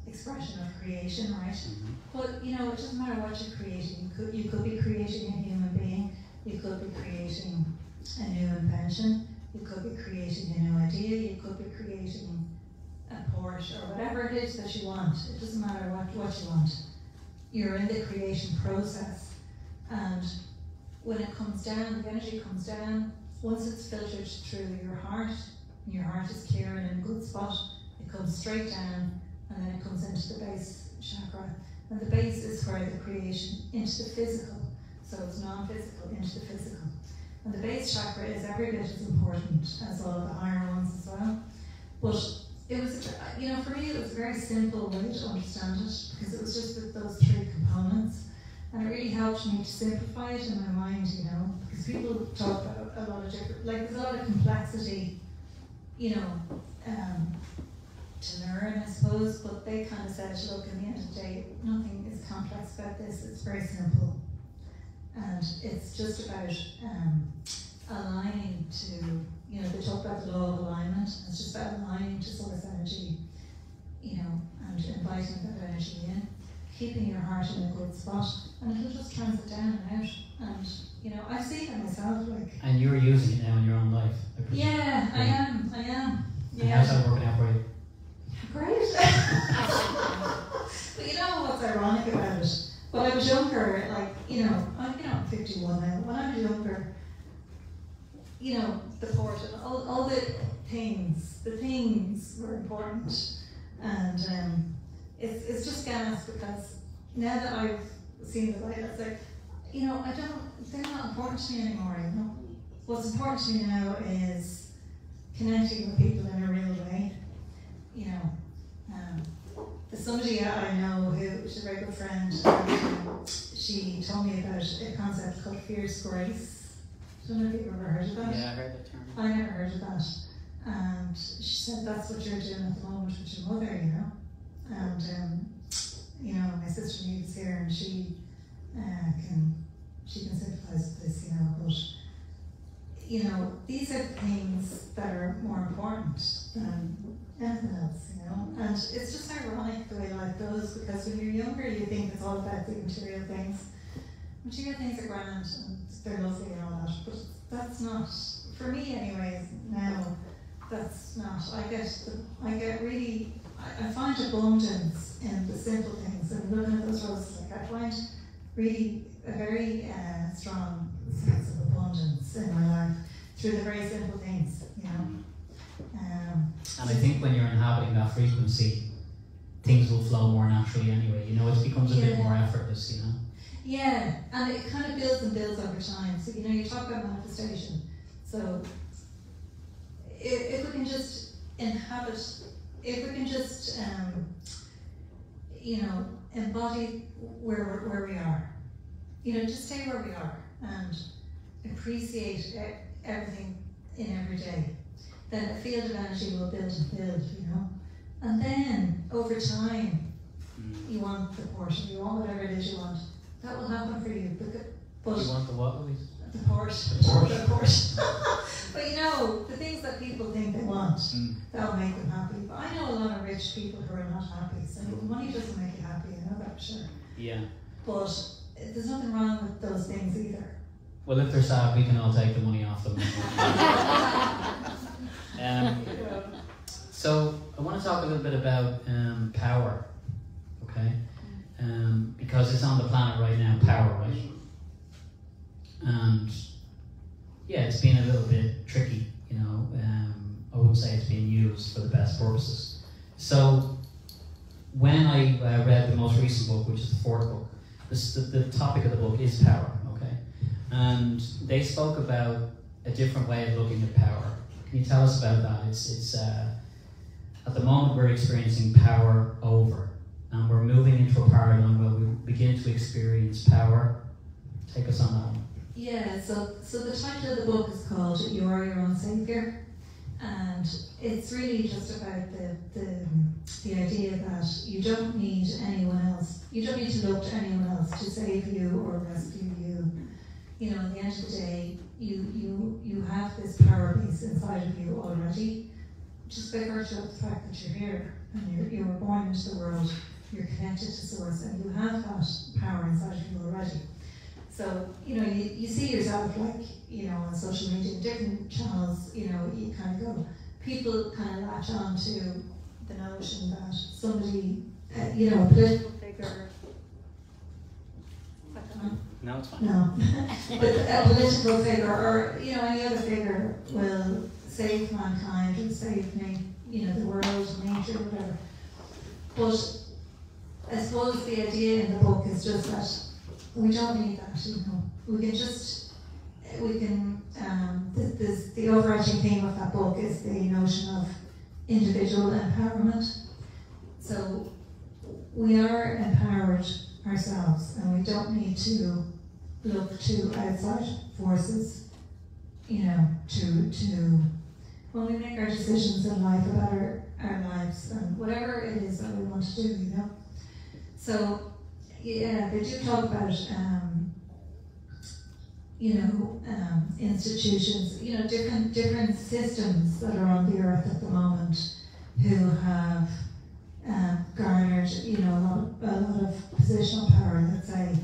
expression of creation, right? Mm-hmm. But it doesn't matter what you're creating. You could be creating a human being. You could be creating a new invention. You could be creating a new idea. You could be creating a Porsche or whatever it is that you want. It doesn't matter what you want. You're in the creation process, and when it comes down, the energy comes down. Once it's filtered through your heart, and your heart is clear and in a good spot, it comes straight down, and then it comes into the base chakra. And the base is where the creation into the physical. So it's non-physical into the physical. And the base chakra is every bit as important as all of the higher ones as well. But it was, for me, it was a very simple way to understand it, because it was just those three components. And it really helped me to simplify it in my mind, because people talk about a lot of different, there's a lot of complexity, to learn, I suppose, but they kind of said, look, in the end of the day, nothing is complex about this, it's very simple. And it's just about aligning to, they talk about the law of alignment, it's just about aligning to source energy, and inviting that energy in, keeping your heart in a good spot, and it'll just transit down and out. And, I see it myself, And you're using it now in your own life, I presume. Yeah, I am. And how's that working out for you? Great. But what's ironic about it? When I was younger, I'm 51 now. When I was younger, the port and all the things were important, and it's just gas, because now that I've seen the light, it's they're not important to me anymore. What's important to me now is connecting with people in a real way. There's somebody I know she's a very good friend, and she told me about a concept called fierce grace. I don't know if you've ever heard of that. Yeah, I heard that term. I never heard of that. And she said that's what you're doing at the moment with your mother, And my sister Louise here, and she can sympathise with this, but these are things that are more important than anything else, and it's just ironic the way life goes, because when you're younger you think it's all about the material things. Material things are grand and they're lovely and all that, but that's not, for me anyways, now, that's not. I find abundance in the simple things, and looking at those roses, I find really a very strong sense of abundance in my life through the very simple things, And I think when you're inhabiting that frequency, things will flow more naturally anyway. It becomes a bit more effortless, Yeah, and it kind of builds and builds over time. So, you talk about manifestation. So, if we can just inhabit, if we can just, embody where we are, just stay where we are and appreciate everything in every day, then a field of energy will build and build, And then, over time, you want the Porsche, you want whatever it is you want. That will happen for you. But You want the what, Louise? the Porsche. The Porsche. The Porsche. But you know, the things that people think they want, that'll make them happy. But I know a lot of rich people who are not happy. So money doesn't make you happy, I know that for sure. Yeah. But there's nothing wrong with those things either. Well, if they're sad, we can all take the money off them. So I want to talk a little bit about power, okay? Because it's on the planet right now, power, right? And yeah, it's been a little bit tricky, you know. I wouldn't say it's being used for the best purposes. So when I read the most recent book, which is the fourth book, the topic of the book is power, okay? And they spoke about a different way of looking at power. Can you tell us about that? It's at the moment we're experiencing power over, and we're moving into a paradigm where we begin to experience power. Take us on that one. Yeah, so the title of the book is called You Are Your Own Saviour, and it's really just about the idea that you don't need anyone else. You don't need to look to anyone else to save you or rescue you. You know, at the end of the day, you have this power base inside of you already, just by virtue of the fact that you're here and you were born into the world, you're connected to Source, and you have that power inside of you already. So, you know, you see yourself, like, you know, on social media, different channels, you know, you kind of go, people kind of latch on to the notion that somebody, you know, a political figure, No, it's fine. no, but a political figure or, you know, any other figure will save mankind and save, you know, the world, nature, whatever. But I suppose the idea in the book is just that we don't need that, you know. The overarching theme of that book is the notion of individual empowerment. So we are empowered ourselves, and we don't need to look to outside forces, you know, to when we make our decisions in life about our lives and whatever it is that we want to do, you know. So yeah, they do talk about you know, institutions, you know, different systems that are on the earth at the moment who have garnered, you know, a lot of positional power, let's say,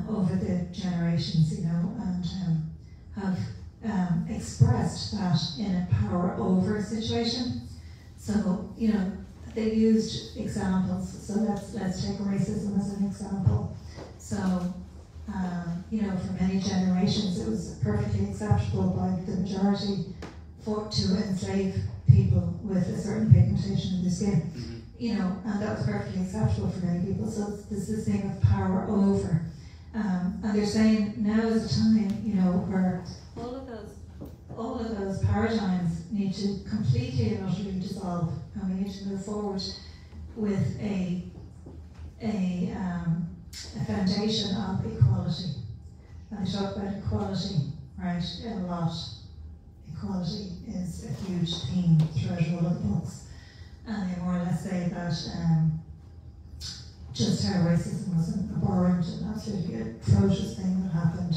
over the generations, you know, and have expressed that in a power over situation. So, you know, they used examples. So let's take racism as an example. So, you know, for many generations, it was perfectly acceptable by the majority to enslave people with a certain pigmentation in the skin. You know, and that was perfectly acceptable for many people. So there's this thing of power over. And they're saying now is the time, you know, where all of those paradigms need to completely and utterly dissolve, and we need to move forward with a foundation of equality. And I talk about equality, right, a lot. Equality is a huge theme throughout all of the books. And they more or less say that just how racism was an abhorrent and absolutely atrocious thing that happened.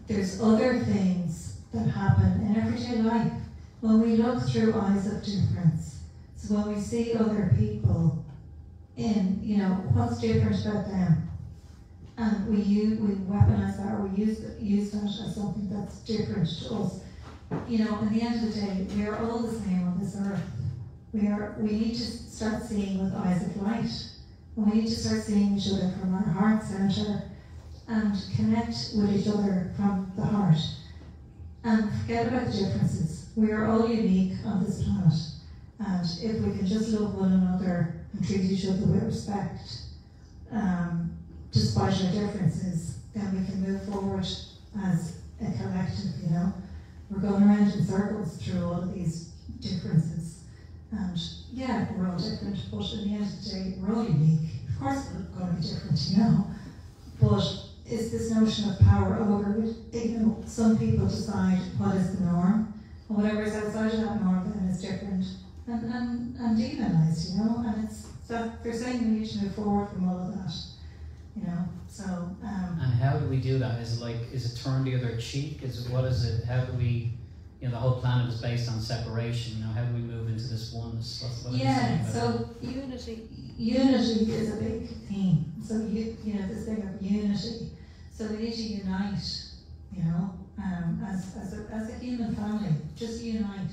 There's other things that happen in everyday life when we look through eyes of difference. So when we see other people in, you know, what's different about them, and we weaponize that, or we use that as something that's different to us. You know, at the end of the day, we are all the same on this earth. We need to start seeing with eyes of light. And we need to start seeing each other from our heart centre and connect with each other from the heart. And forget about the differences. We are all unique on this planet. And if we can just love one another and treat each other with respect, despite our differences, then we can move forward as a collective, you know. We're going around in circles through all of these differences. And yeah, we're all different, but in the end of the day, we're all unique. Of course we're going to be different, you know. But it's this notion of power over it. You know, some people decide what is the norm, and whatever is outside of that norm then is different. and demonised, you know, and it's that they're saying we need to move forward from all of that, you know. So and how do we do that? Is it turn the other cheek? What is it? How do we, you know, the whole planet is based on separation, you know, how do we move into this oneness? What yeah, so unity is a big theme. So you know, this thing of unity. So we need to unite, you know, as a human family, just unite.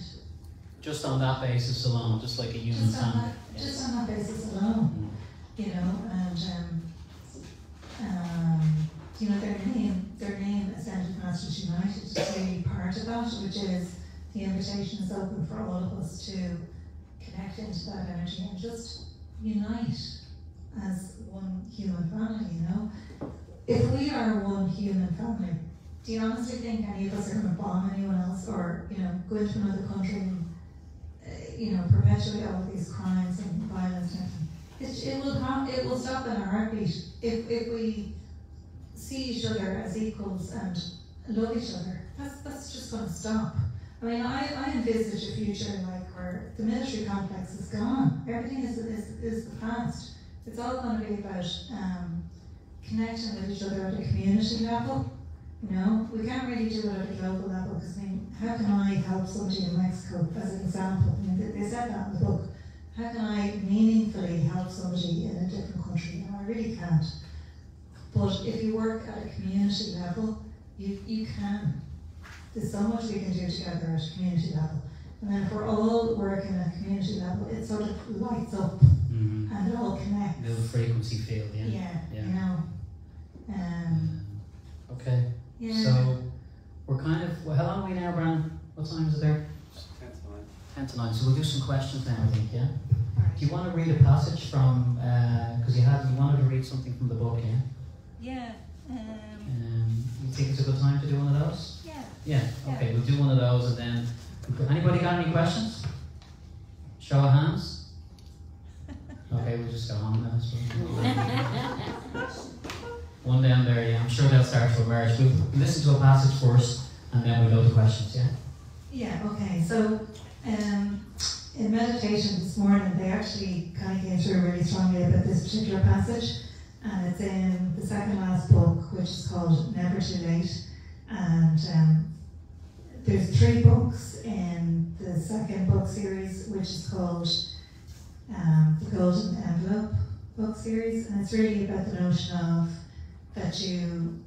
Just on that basis alone, just like a human family. Just on that basis alone, you know, and you know, their name Ascended Masters United is really part of that, which is the invitation is open for all of us to connect into that energy and just unite as one human family, you know. If we are one human family, do you honestly think any of us are going to bomb anyone else, or, you know, go into another country and you know, perpetuate all of these crimes and violence and everything? It will stop in a heartbeat if we see each other as equals and love each other. That's just going to stop. I mean, I envisage a future like where the military complex is gone. Everything is the past. It's all going to be about connecting with each other at a community level. You know, we can't really do it at a global level, because I mean, how can I help somebody in Mexico, as an example? I mean, they said that in the book. How can I meaningfully help somebody in a different country? No, I really can't. But if you work at a community level, you can. There's so much we can do together at a community level. And then if we're all working at a community level, it sort of lights up and it all connects. Little frequency field, yeah. Yeah. You know. Okay. Yeah. So we're kind of, well, how long are we now, Brandon? What time is it there? 10 to 9. 10 to 9. So we'll do some questions now, I think, yeah? Right. Do you want to read a passage from, because you wanted to read something from the book, yeah? Yeah. You think it's a good time to do one of those? Yeah. Yeah, okay, we'll do one of those and then, anybody got any questions? Show of hands? Okay, we'll just go on now, I suppose. One down there, yeah, I'm sure they'll start to emerge. We'll listen to a passage first and then we'll go to questions, yeah? Yeah, okay, so in meditation this morning, they actually kind of came through really strongly about this particular passage, and it's in the second last book, which is called Never Too Late, and there's 3 books in the second book series, which is called the Golden Envelope book series, and it's really about the notion of that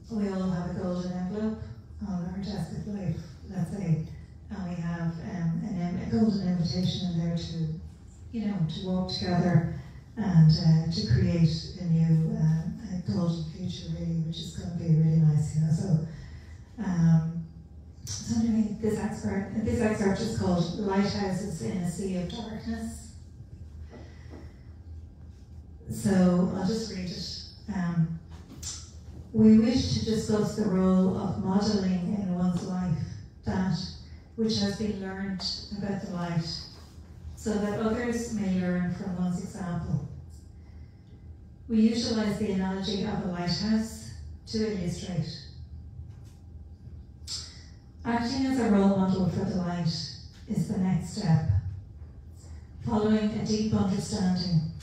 we all have a golden envelope on our desk of life, let's say, and we have a golden invitation in there to, you know, to walk together and to create a new a golden future, really, which is going to be really nice, you know. So anyway, this excerpt is called Lighthouses in a Sea of Darkness. So I'll just read it. We wish to discuss the role of modelling in one's life, that which has been learned about the light, so that others may learn from one's example. We utilise the analogy of a lighthouse to illustrate. Acting as a role model for the light is the next step. Following a deep understanding,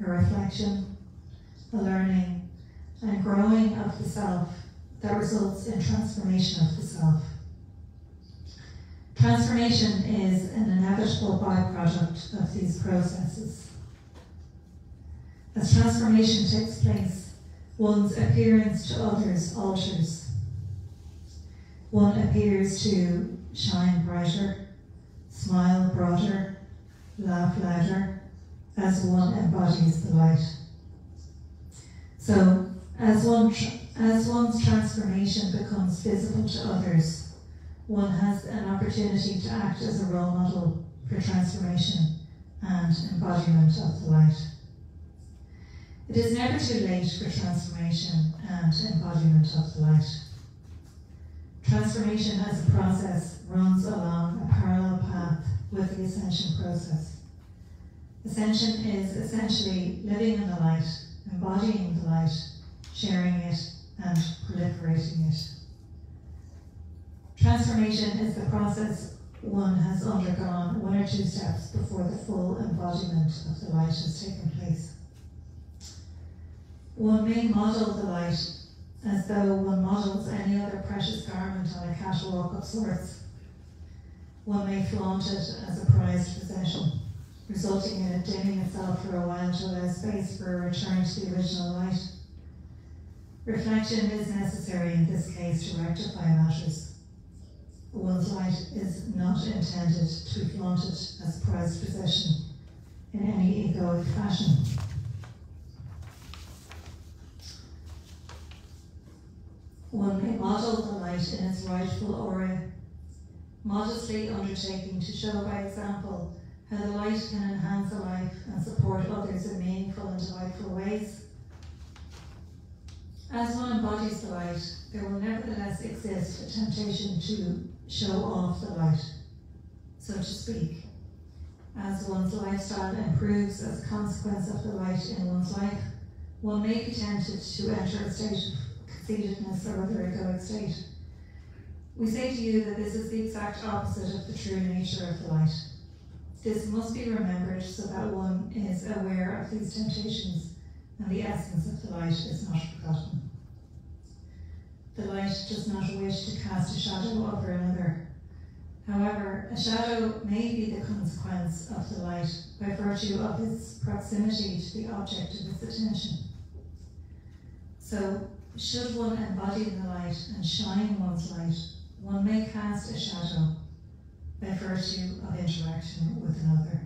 a reflection, a learning, and growing of the self that results in transformation of the self. Transformation is an inevitable byproduct of these processes. As transformation takes place, one's appearance to others alters. One appears to shine brighter, smile broader, laugh louder, as one embodies the light. So, as one's transformation becomes visible to others, one has an opportunity to act as a role model for transformation and embodiment of the light. It is never too late for transformation and embodiment of the light. Transformation as a process runs along a parallel path with the ascension process. Ascension is essentially living in the light, embodying the light, sharing it, and proliferating it. Transformation is the process one has undergone one or two steps before the full embodiment of the light has taken place. One may model the light as though one models any other precious garment on a catwalk of sorts. One may flaunt it as a prized possession, resulting in it dimming itself for a while to allow space for a return to the original light. Reflection is necessary in this case to rectify matters. One's light is not intended to be flaunted as a prized possession in any egoic fashion. One may model the light in its rightful aura, modestly undertaking to show by example how the light can enhance a life and support others in meaningful and delightful ways. As one embodies the light, there will nevertheless exist a temptation to show off the light, so to speak. As one's lifestyle improves as a consequence of the light in one's life, one may be tempted to enter a state of conceitedness or other egoic state. We say to you that this is the exact opposite of the true nature of the light. This must be remembered so that one is aware of these temptations and the essence of the light is not forgotten. The light does not wish to cast a shadow over another. However, a shadow may be the consequence of the light by virtue of its proximity to the object of its attention. So, should one embody the light and shine one's light, one may cast a shadow by virtue of interaction with another.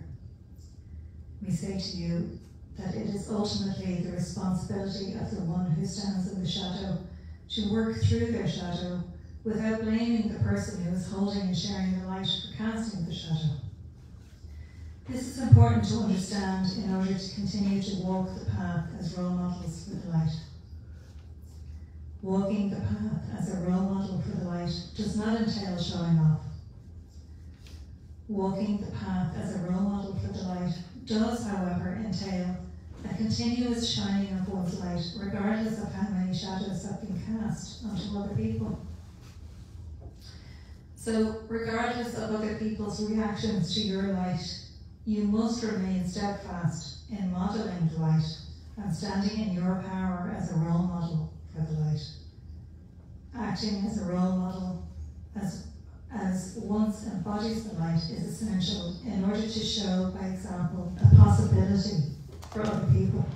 We say to you that it is ultimately the responsibility of the one who stands in the shadow to work through their shadow without blaming the person who is holding and sharing the light for casting the shadow. This is important to understand in order to continue to walk the path as role models for the light. Walking the path as a role model for the light does not entail showing off. Walking the path as a role model for the light does, however, entail a continuous shining of one's light, regardless of how many shadows have been cast onto other people. So, regardless of other people's reactions to your light, you must remain steadfast in modeling the light and standing in your power as a role model for the light. Acting as a role model, as once embodies the light, is essential in order to show, by example, a possibility for other people.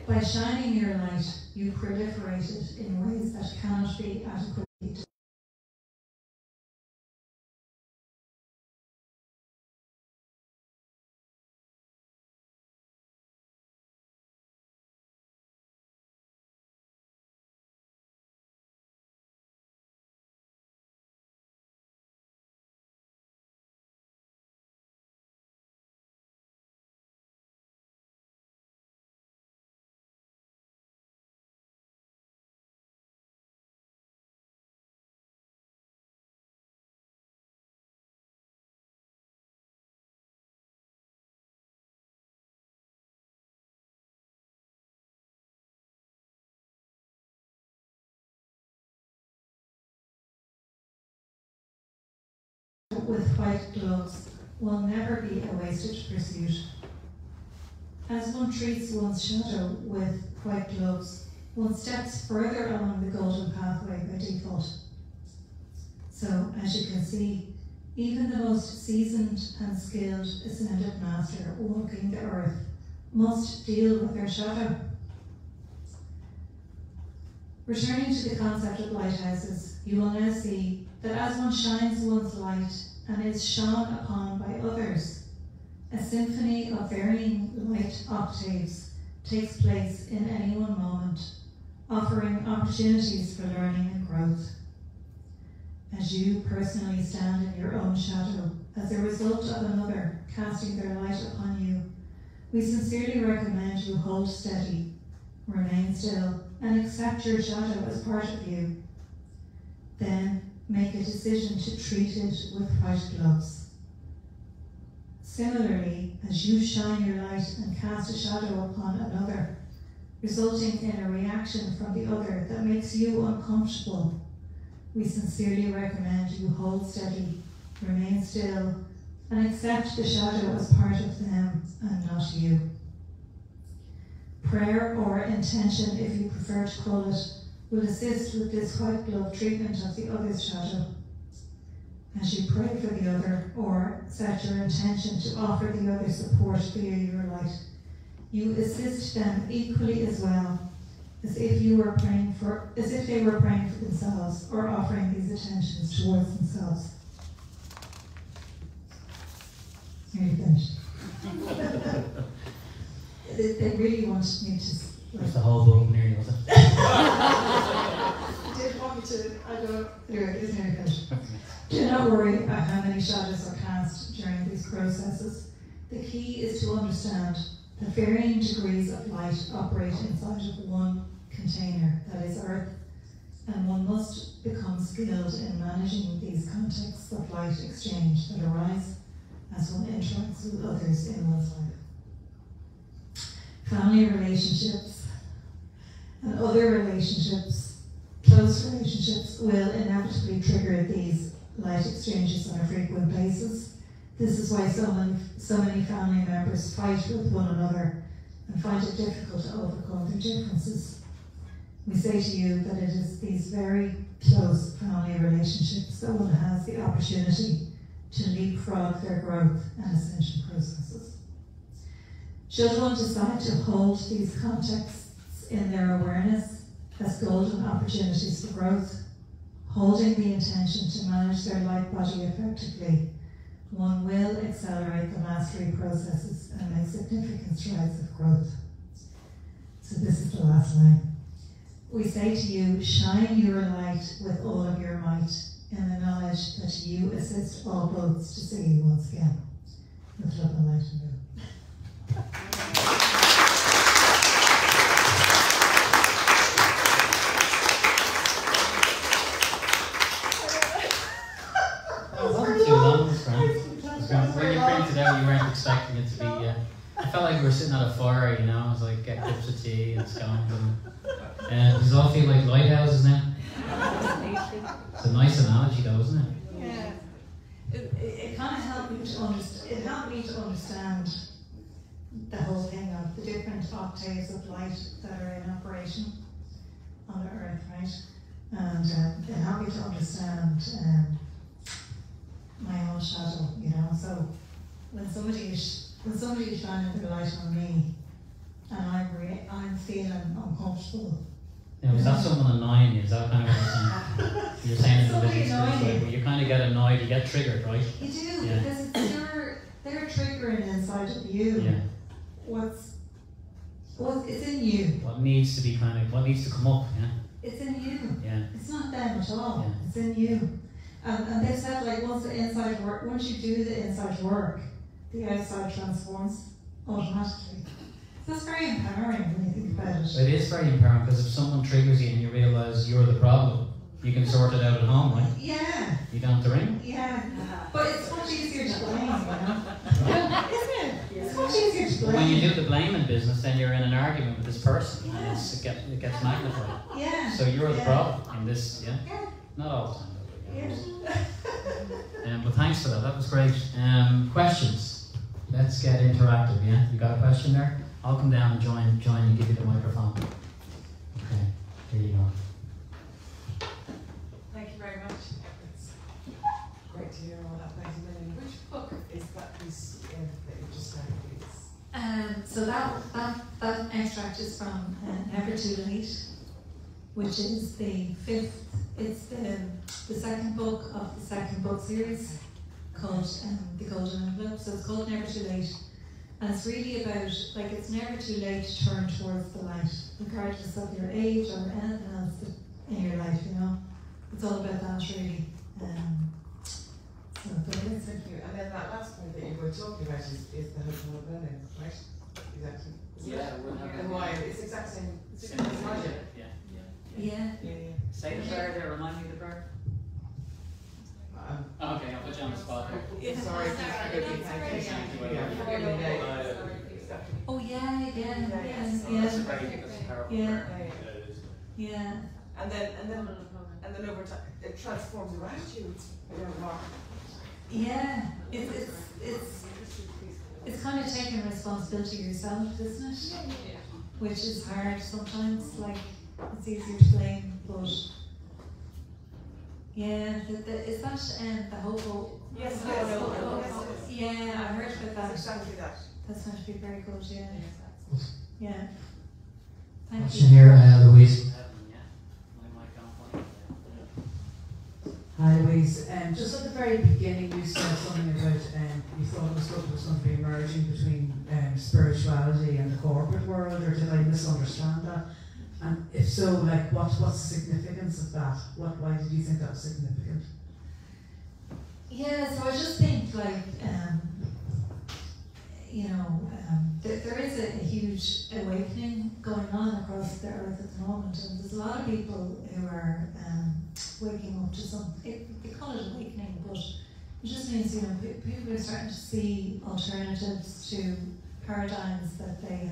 By shining your light, you proliferate it in ways that cannot be adequately described. With white gloves will never be a wasted pursuit. As one treats one's shadow with white gloves, one steps further along the golden pathway by default. So, as you can see, even the most seasoned and skilled ascended master walking the earth must deal with their shadow. Returning to the concept of lighthouses, you will now see that as one shines one's light and is shone upon by others, a symphony of varying light octaves takes place in any one moment, offering opportunities for learning and growth. As you personally stand in your own shadow as a result of another casting their light upon you, we sincerely recommend you hold steady, remain still, and accept your shadow as part of you. Then make a decision to treat it with white gloves. Similarly, as you shine your light and cast a shadow upon another, resulting in a reaction from the other that makes you uncomfortable, we sincerely recommend you hold steady, remain still, and accept the shadow as part of them and not you. Prayer or intention, if you prefer to call it, will assist with this white glove treatment of the other's shadow. As you pray for the other or set your intention to offer the other support via your light, you assist them equally as well as if they were praying for themselves or offering these attentions towards themselves. Nearly finished. They really wanted me to. That's the whole book, nearly, was it? They did want me to. I don't. Anyway, it's nearly finished. Do not worry about how many shadows are cast during these processes. The key is to understand that varying degrees of light operate inside of one container, that is Earth, and one must become skilled in managing these contexts of light exchange that arise as one interacts with others in one's life. Family relationships and other relationships, close relationships, will inevitably trigger these light exchanges on a frequent basis. This is why so many family members fight with one another and find it difficult to overcome their differences. We say to you that it is these very close family relationships that one has the opportunity to leapfrog their growth and ascension processes. Should one decide to hold these contexts in their awareness as golden opportunities for growth, holding the intention to manage their light body effectively, one will accelerate the mastery processes and make significant strides of growth. So this is the last line. We say to you, shine your light with all of your might in the knowledge that you assist all boats to see you once again. With love and light and love. When you printed it out, you weren't expecting it to be. I felt like we were sitting at a fire, you know. It was like get cups of tea and scones. Does it all feel like lighthouses now? It's a nice analogy, though, isn't it? Yeah. It kind of helped me to understand. It helped me to understand the whole thing of the different octaves of light that are in operation on the Earth, right? And it helped me to understand. My own shadow, you know. So when somebody is shining their light on me, and I'm feeling uncomfortable. Now, is that someone annoying you? Is that kind of what you're saying? You're saying it in a different way, but you kind of get annoyed, you get triggered, right? You do, because they're triggering inside of you. Yeah. What's in you? What needs to come up? Yeah. It's in you. Yeah. It's not them at all. Yeah. It's in you. And they said, like, once you do the inside work, the outside transforms automatically. So it's very empowering when you think about it. It is very empowering, because if someone triggers you and you realise you're the problem, you can sort it out at home, right? Yeah. You don't have to ring. Yeah. But it's much easier to blame, you know? Isn't it? It's much easier to blame. When you do the blaming business, then you're in an argument with this person, and it gets magnified. Yeah. So you're the problem in this, yeah? Not all the time. But thanks for that. That was great. Questions? Let's get interactive. Yeah, you got a question there? I'll come down and join and give you the microphone. Okay, here you go. Thank you very much. It's great to hear all that. Thank you, Lynn. Which book is that piece in that you just read, please? So that extract is from Never Too Late, which is the fifth. It's the second book of the second book series called The Golden Envelope. So it's called Never Too Late. And it's really about, like, it's never too late to turn towards the light, regardless of your age or anything else in your life, you know. It's all about that, really. Thank you. And then that last point that you were talking about is the hotel of Berlin, right? Exactly. Yeah, and why? It's the exact same. Yeah. Say the prayer there, remind me of the prayer. Okay, I'll put you on the spot there. Sorry. Oh yeah. That's a very powerful prayer. Yeah. And then and then over time it transforms your attitudes. Yeah, it's kind of taking responsibility yourself, isn't it? Yeah. Which is hard sometimes. Like, it's easier to blame, but yeah, is that the whole? Yes, yeah, I heard about that. Exactly that. That's going to be very good. Yeah, yeah. Thank Question you. here, Louise. Hi Louise, just at the very beginning you said something about you thought the stuff was going to be merging between spirituality and the corporate world, or did I misunderstand that? And if so, like what's the significance of that? Why did you think that was significant? Yeah, so I just think like there is a huge awakening going on across the earth at the moment, and there's a lot of people who are waking up to something. They call it awakening, but it just means people are starting to see alternatives to paradigms that they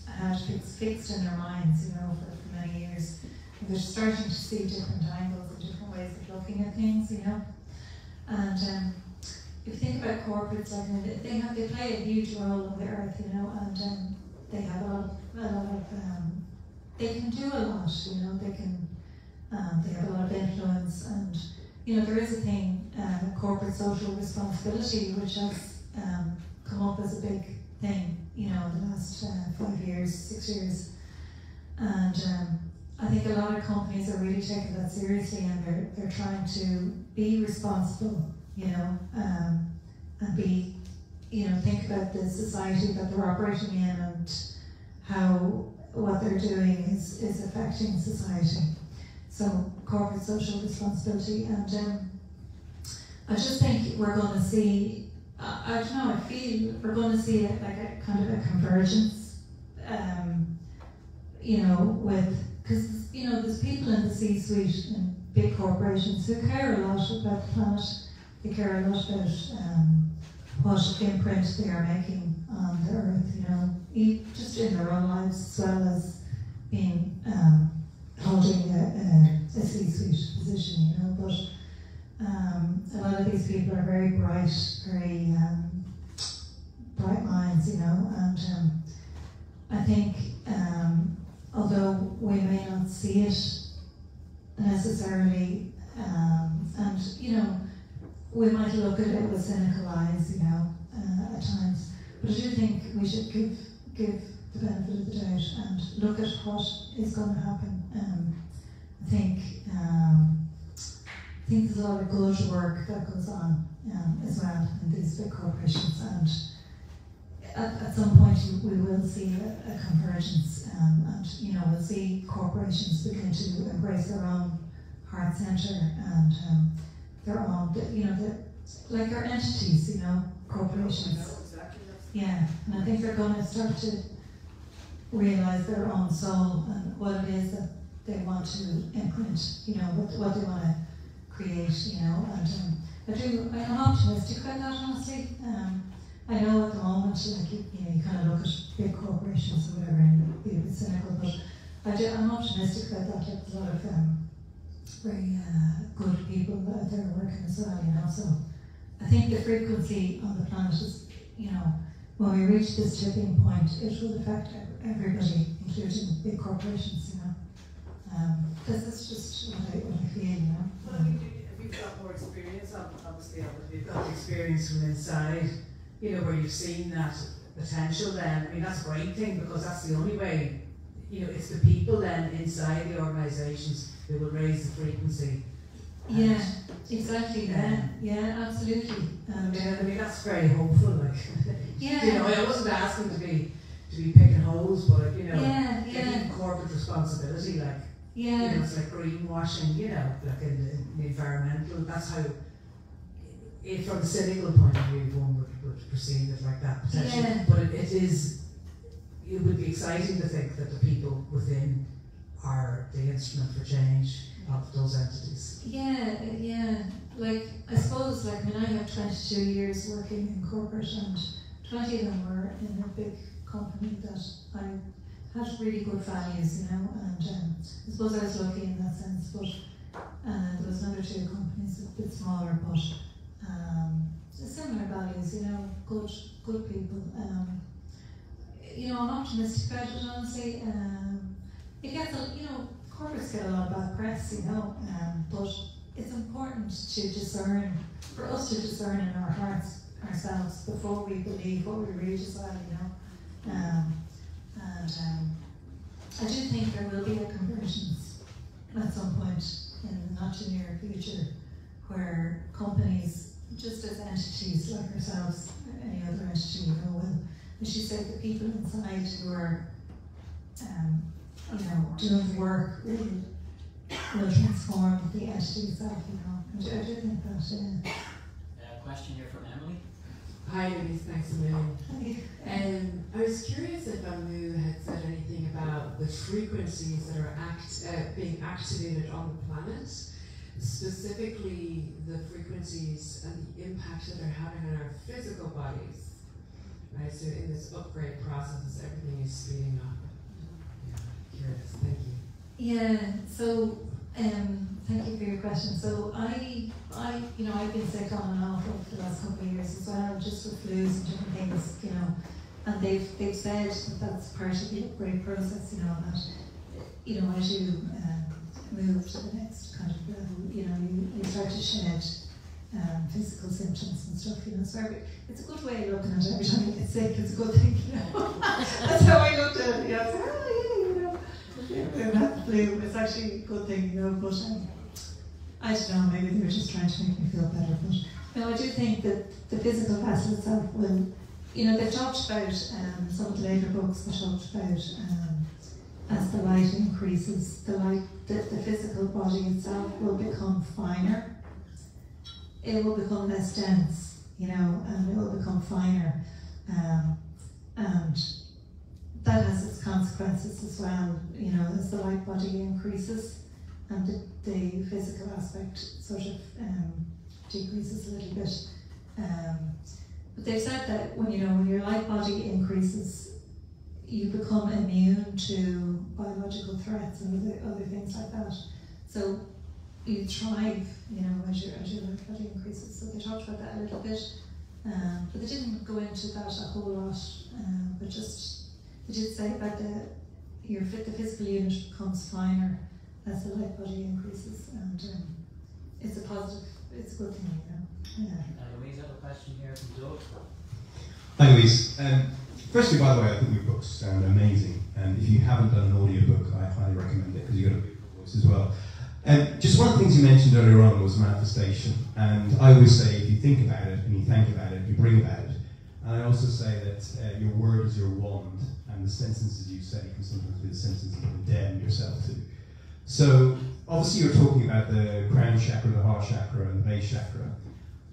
had fixed in their minds, for many years. And they're starting to see different angles and different ways of looking at things, And if you think about corporates, like they play a huge role on the earth, and they have a lot of they can do a lot, they can they have a lot of influence, and there is a thing, corporate social responsibility, which has come up as a big thing, in the last 5 years, 6 years, and I think a lot of companies are really taking that seriously, and they're trying to be responsible, and be, think about the society that they're operating in and how what they're doing is affecting society. So corporate social responsibility, and I just think we're going to see, I don't know, I feel we're going to see like a kind of a convergence, because there's people in the C-suite in big corporations who care a lot about the planet. They care a lot about what imprint they are making on the earth, just in their own lives, as well as being holding a C-suite position, But a lot of these people are very bright, very bright minds, and I think although we may not see it necessarily, and we might look at it with cynical eyes, at times, but I do think we should give the benefit of the doubt and look at what is going to happen. I think there's a lot of good work that goes on as well in these big corporations, and at some point we will see a convergence, and we'll see corporations begin to embrace their own heart centre and their own, like our entities, corporations. Yeah, and I think they're going to start to realise their own soul and what it is that they want to imprint, what they want to create, and I'm optimistic about that, honestly. I know at the moment, like, you kind of look at big corporations or whatever and be a bit cynical, but I'm optimistic about that. Like, there's a lot of very good people out there working as well, so I think the frequency on the planet is, when we reach this tipping point, it will affect everybody, including big corporations, That's just what I feel, Well, have you got more experience, obviously, you've got experience from inside, where you've seen that potential then. I mean, that's a great thing, because that's the only way, it's the people then inside the organisations who will raise the frequency. Yeah, exactly. Yeah, absolutely. I mean, that's very hopeful. Like, yeah. I wasn't asking to be picking holes, but taking corporate responsibility, like, it's like greenwashing, like in the environmental. That's how, from a cynical point of view, one would perceive it like that potentially. Yeah. But it would be exciting to think that the people within are the instrument for change of those entities. Yeah. Like, I suppose, I have 22 years working in corporate, and 20 of them were in a big company that I had really good values, and I suppose I was lucky in that sense. But and there was another two companies a bit smaller, but similar values, good people. I'm optimistic about it, honestly. It gets, corporates get a lot of bad press, but it's important to discern, for us to discern in our hearts ourselves before we believe what we read as well, I do think there will be a convergence at some point in the not too near future where companies, just as entities like ourselves, any other entity, will, as you said, the people inside who are, doing the work will transform the entity itself, I do think that, Question here from Emily. Hi Louise, thanks a million. I was curious if Amu had said anything about the frequencies that are being activated on the planet, specifically the frequencies and the impact that they're having on our physical bodies. Right, so in this upgrade process, everything is speeding up. Yeah, curious, thank you. Yeah, so thank you for your question. So I've been sick on and off over the last couple of years as well, just with flus and different things, and they've said that that's part of the upgrade process, that as you move to the next kind of level, you start to shed physical symptoms and stuff, so it's a good way of looking at it. Every time you get sick, it's a good thing, That's how I looked at it, I was like, we have the flu, it's actually a good thing, but I don't know, maybe they were just trying to make me feel better, but no, I do think that the physical vessel itself will, they've talked about, some of the later books have talked about, as the light increases, the physical body itself will become finer. It will become less dense, and it will become finer, and that has its consequences as well, as the light body increases and the physical aspect sort of decreases a little bit. But they've said that when your light body increases, you become immune to biological threats and other things like that. So you thrive, as your light body increases. So they talked about that a little bit, but they didn't go into that a whole lot. But just they did say about the physical unit becomes finer as the light body increases, and it's a positive, it's a good thing, Louise, I have a question here from Doug. Hi Louise. Firstly, by the way, I think your books sound amazing, and if you haven't done an audiobook, I highly recommend it because you've got a beautiful voice as well. Just one of the things you mentioned earlier on was manifestation, and I always say if you think about it and you think about it, you bring about it. And I also say that your word is your wand, and the sentences you say can sometimes be the sentences you condemn yourself to. So obviously you're talking about the crown chakra, the heart chakra, and the base chakra,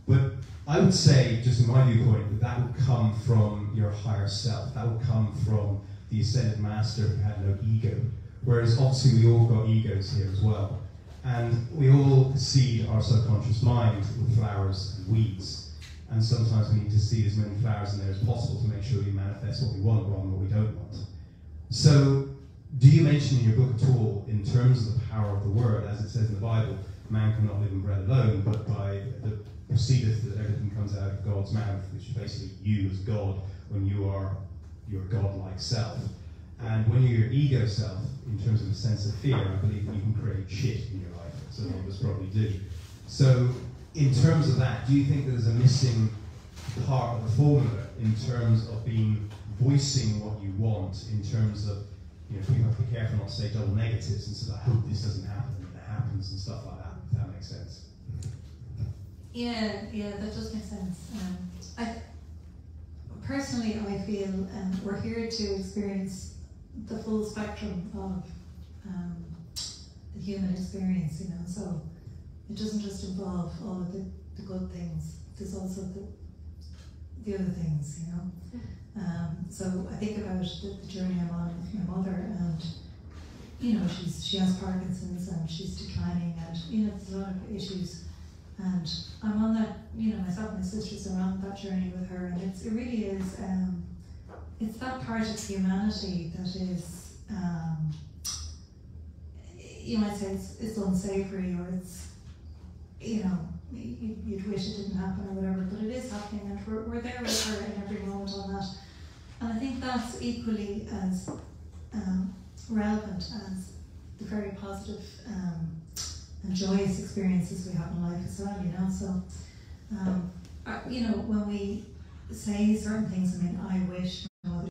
but I would say, just in my viewpoint, that would come from your higher self. That would come from the ascended master who had no ego. Whereas obviously we all got egos here as well. And we all seed our subconscious mind with flowers and weeds. And sometimes we need to seed as many flowers in there as possible to make sure we manifest what we want rather than what we don't want. So, do you mention in your book at all, in terms of the power of the word, as it says in the Bible, man cannot live on bread alone, but by the proceedeth that everything comes out of God's mouth, which is basically you as God, when you are your God-like self. And when you're your ego self, in terms of a sense of fear, I believe that you can create shit in your life. So all of us probably do. So, in terms of that, do you think there's a missing part of the formula in terms of voicing what you want, in terms of, people have to be careful not to say double negatives and say, I hope this doesn't happen, and it happens and stuff like that, if that makes sense. Yeah, that does make sense. Personally, I feel we're here to experience the full spectrum of the human experience, so it doesn't just involve all of the good things, there's also the other things, So I think about the journey I'm on with my mother, and she has Parkinson's and she's declining, and there's a lot of issues, and I'm on that. Myself and my sisters are on that journey with her, and it really is. It's that part of humanity that is. you might say it's unsavory, or it's, you know, you'd wish it didn't happen or whatever, but it is happening, and we're there with her in every moment on that. And I think that's equally as relevant as the very positive and joyous experiences we have in life as well, you know. So, you know, when we say certain things, I mean, I wish, you know,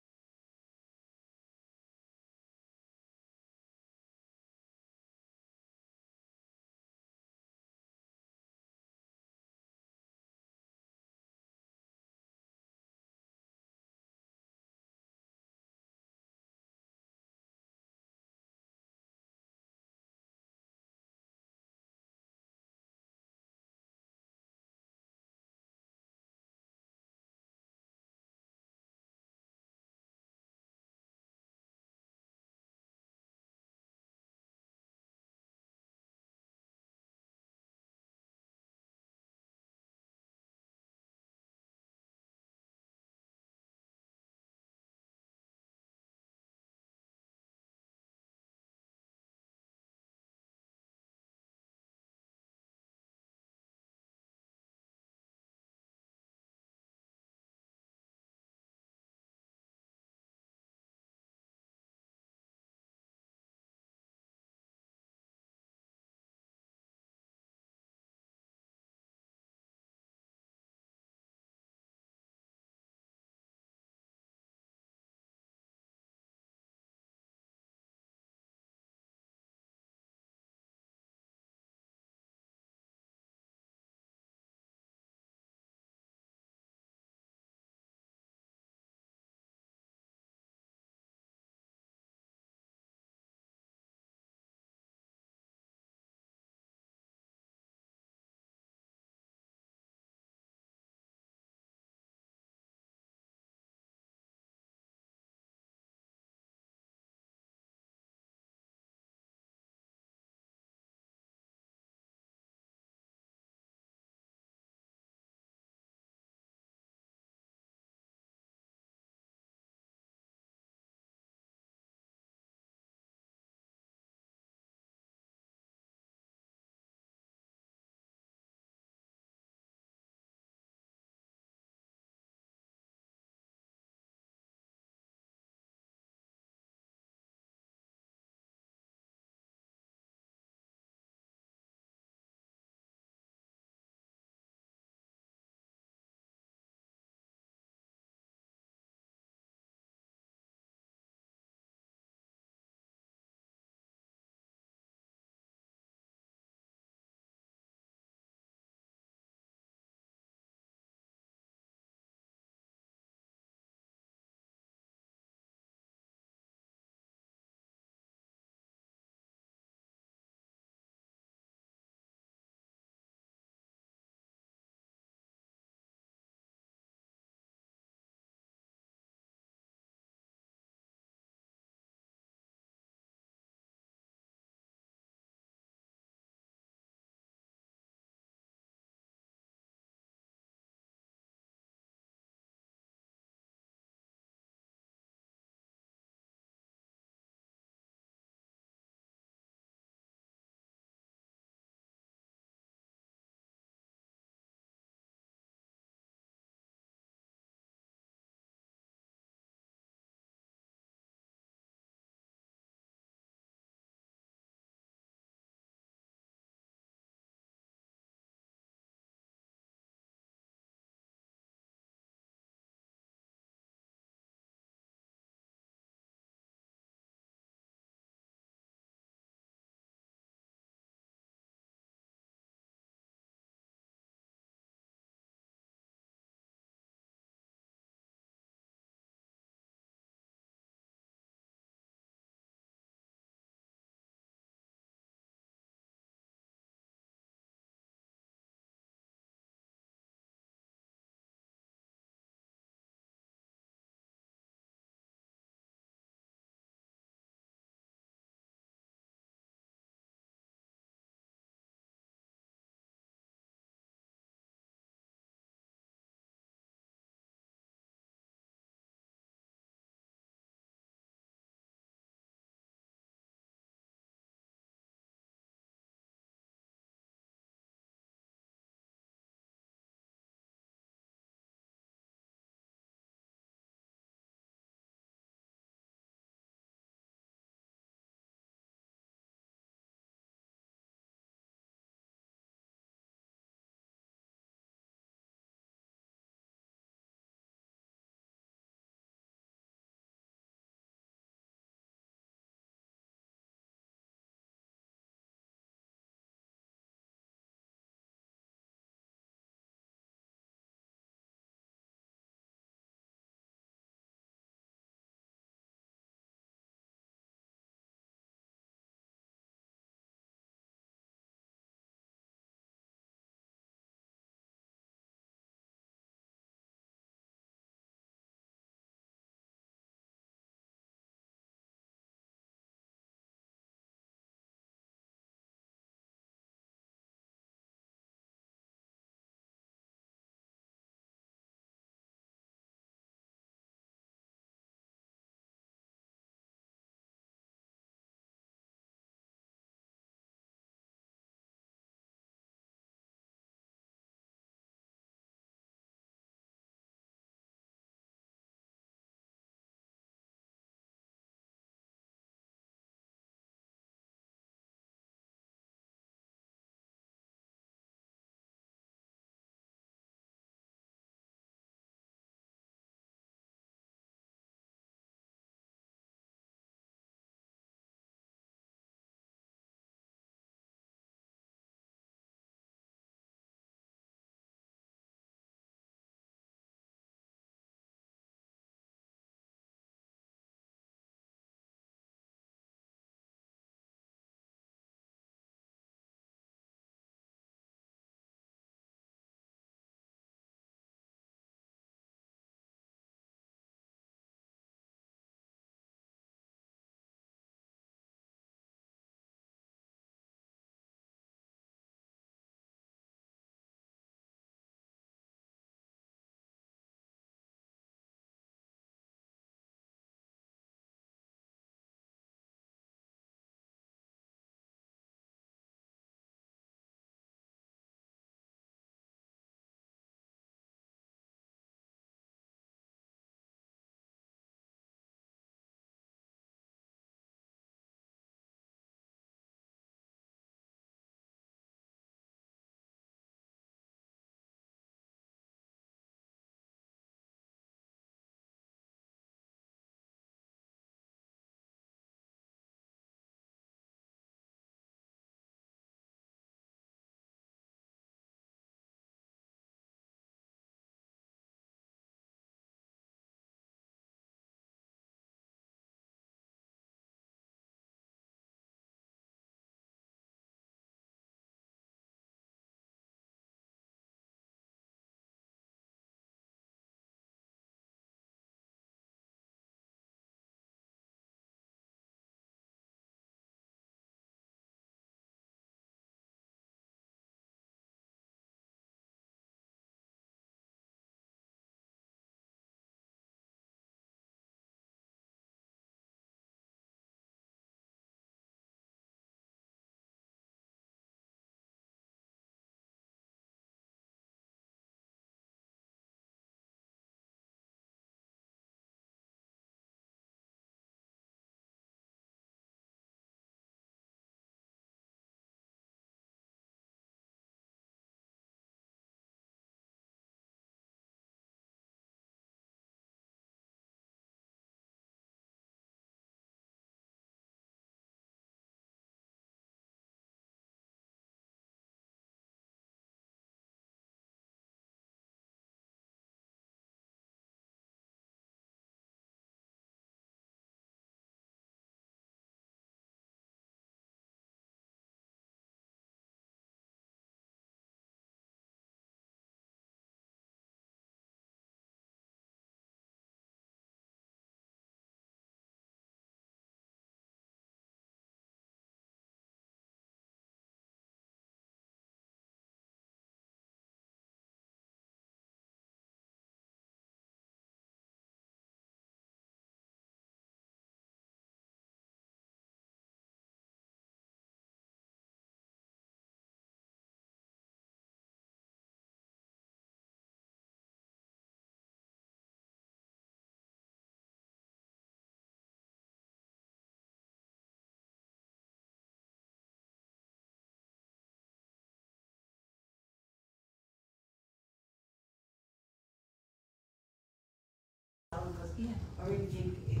Yeah. I really think you're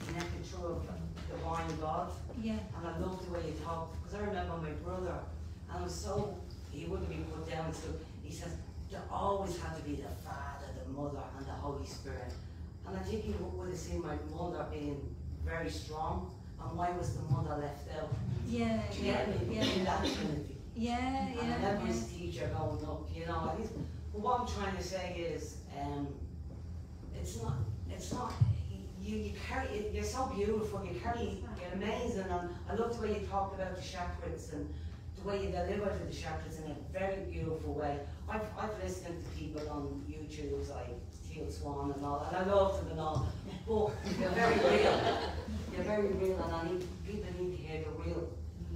connected through the divine God. Yeah. And I love the way you talk, because I remember my brother, and I was so, he wouldn't be put down to, he says, there always had to be the Father, the Mother, and the Holy Spirit. And I think he would have seen my mother being very strong, and why was the mother left out? Yeah, Do you get me? In that Trinity. yeah, And I remember his teacher going, look, you know, but what I'm trying to say is, it's not, you carry, you're so beautiful, you're amazing, and I love the way you talked about the chakras and the way you deliver to the chakras in a very beautiful way. I've listened to people on YouTube like Teal Swan and all, and I love them and all, but you're very real. You're very real, and people need to hear the real.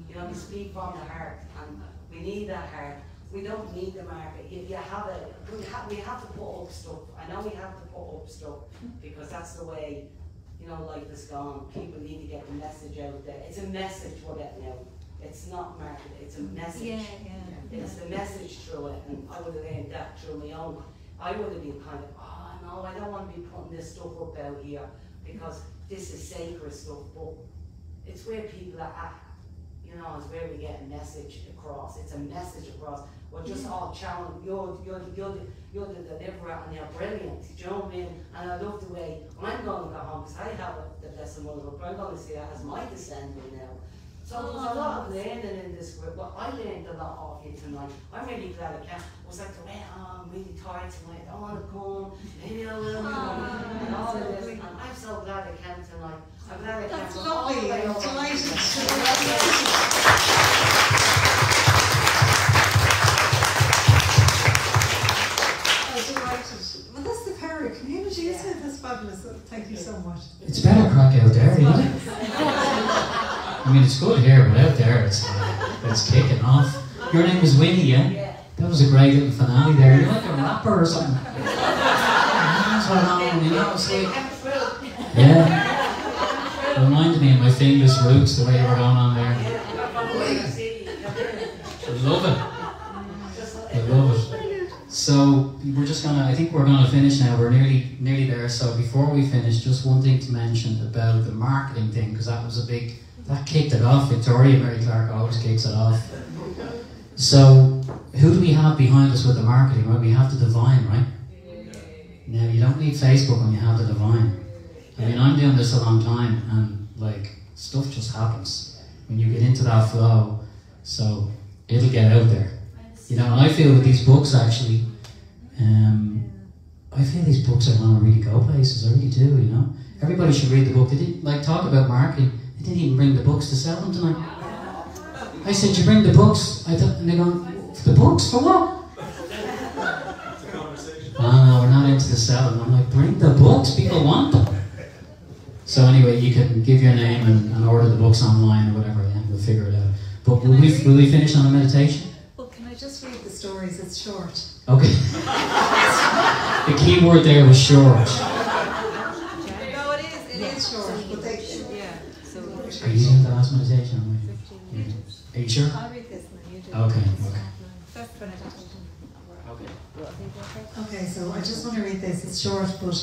You know, we speak from the heart, and we need that heart. We don't need the market. We have to put up stuff. I know we have to put up stuff because that's the way, you know, life is gone. People need to get the message out there. It's a message we're getting out. It's not market, it's a message. Yeah. It's the message through it, and I would have learned that through my own. I would have been kind of, oh no, I don't want to be putting this stuff up out here because this is sacred stuff, but it's where people are at. You know, it's where we get a message across. It's a message across. We're just all challenged. You're the deliverer, and you're brilliant. Do you know what I mean? And I love the way I'm going to go home because I have the Blessed Mother, but I'm going to see that as my descendant now. So there's a lot of learning in this group. Well, I learned a lot off you tonight. I'm really glad I came. I was like, I'm really tired tonight. I don't want to come. Maybe I will. And all of this. And I'm so glad I came tonight. I'm glad I came. That's lovely. I'm delighted. Well, that's the power of community, isn't it? That's fabulous. Thank you so much. It's better crack out there, isn't it? I mean, it's good here, but out there, it's kicking off. Your name was Winnie, yeah? Yeah. That was a great little finale there. You're like a rapper or something. That's what I'm, you know, it's like, yeah. Reminded me of my Fingers Roots, the way you were going on there. I love it. I love it. So we're just gonna, I think we're gonna finish now. We're nearly there. So before we finish, just one thing to mention about the marketing thing, because that was a big, that kicked it off. Victoria Mary Clark always kicks it off. So who do we have behind us with the marketing? Right, we have the divine, right? Now you don't need Facebook when you have the divine. I mean, I'm doing this a long time, and like stuff just happens when you get into that flow. So it'll get out there. You know, and I feel with these books actually, I feel these books are going to really go places. I really do, you know. Everybody should read the book. They didn't like talk about marketing. They didn't even bring the books to sell them tonight. I said, you bring the books? I thought, and they're going, the books for what? It's a conversation. Oh no, we're not into the selling. I'm like, bring the books. People want them. So anyway, you can give your name and order the books online or whatever, and we'll figure it out. But will we finish on a meditation? Well, can I just read the stories? It's short. Okay. The key word there was short. No, it is short. But Are you doing the last meditation? Are you sure? I'll read this and then you do. Okay. That's the meditation. Okay. Okay, so I just want to read this. It's short, but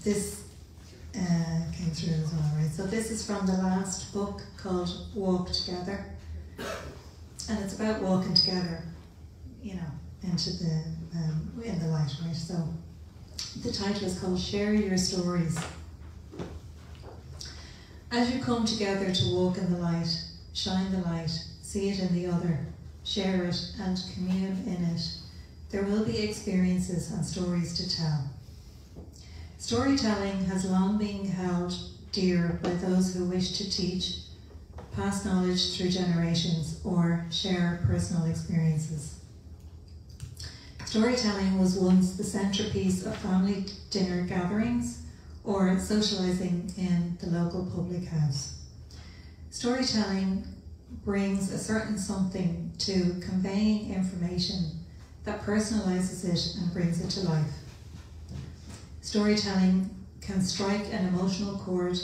this came through as well, right? So this is from the last book called Walk Together. And it's about walking together, you know, into the, in the light, right? So the title is called Share Your Stories. As you come together to walk in the light, shine the light, see it in the other, share it and commune in it, there will be experiences and stories to tell. Storytelling has long been held dear by those who wish to teach, pass knowledge through generations, or share personal experiences. Storytelling was once the centerpiece of family dinner gatherings or socializing in the local public house. Storytelling brings a certain something to conveying information that personalizes it and brings it to life. Storytelling can strike an emotional chord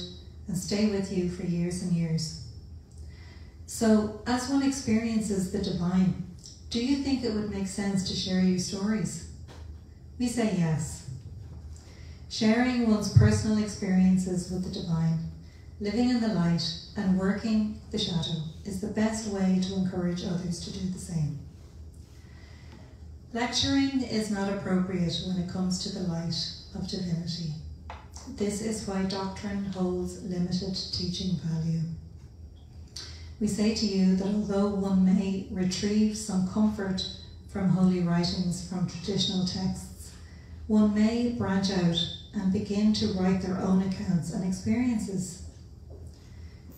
and stay with you for years and years. So, as one experiences the divine, do you think it would make sense to share your stories? We say yes. Sharing one's personal experiences with the divine, living in the light and working the shadow is the best way to encourage others to do the same. Lecturing is not appropriate when it comes to the light of divinity. This is why doctrine holds limited teaching value. We say to you that although one may retrieve some comfort from holy writings, from traditional texts, one may branch out and begin to write their own accounts and experiences.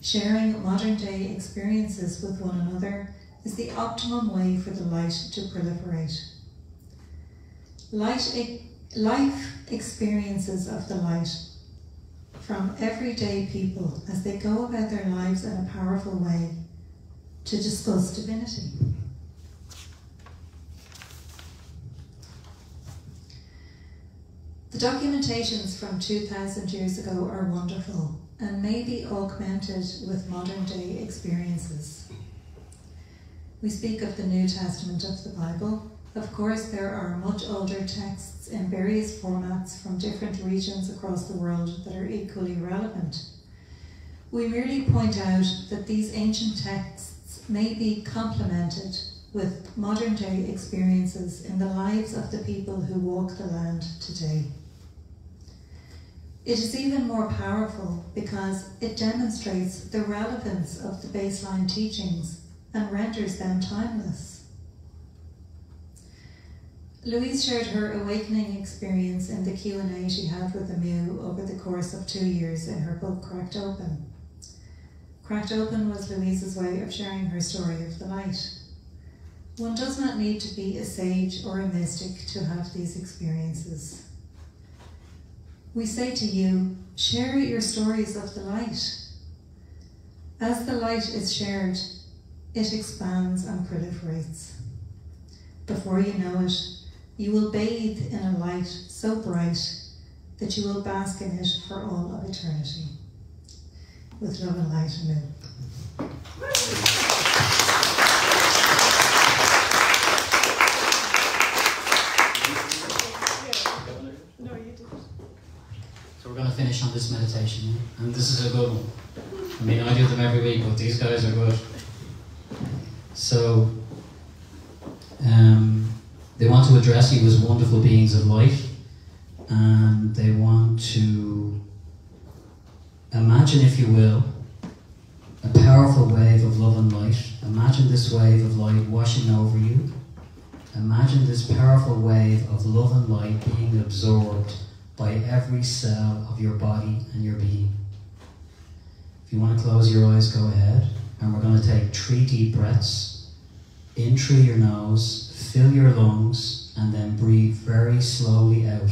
Sharing modern-day experiences with one another is the optimum way for the light to proliferate. Life experiences of the light from everyday people as they go about their lives in a powerful way to discuss divinity. The documentations from 2,000 years ago are wonderful and may be augmented with modern day experiences. We speak of the New Testament of the Bible. Of course, there are much older texts in various formats from different regions across the world that are equally relevant. We merely point out that these ancient texts may be complemented with modern day experiences in the lives of the people who walk the land today. It is even more powerful because it demonstrates the relevance of the baseline teachings and renders them timeless. Louise shared her awakening experience in the Q&A she had with Amu over the course of 2 years in her book Cracked Open. Cracked Open was Louise's way of sharing her story of the light. One does not need to be a sage or a mystic to have these experiences. We say to you, share your stories of the light. As the light is shared, it expands and proliferates. Before you know it, you will bathe in a light so bright that you will bask in it for all of eternity. With love and light, amen. So we're going to finish on this meditation, and this is a good one. I mean, I do them every week, but these guys are good. So, they want to address you as wonderful beings of light, and they want to imagine, if you will, a powerful wave of love and light. Imagine this wave of light washing over you. Imagine this powerful wave of love and light being absorbed by every cell of your body and your being. If you want to close your eyes, go ahead. And we're going to take 3 deep breaths in through your nose, fill your lungs, and then breathe very slowly out.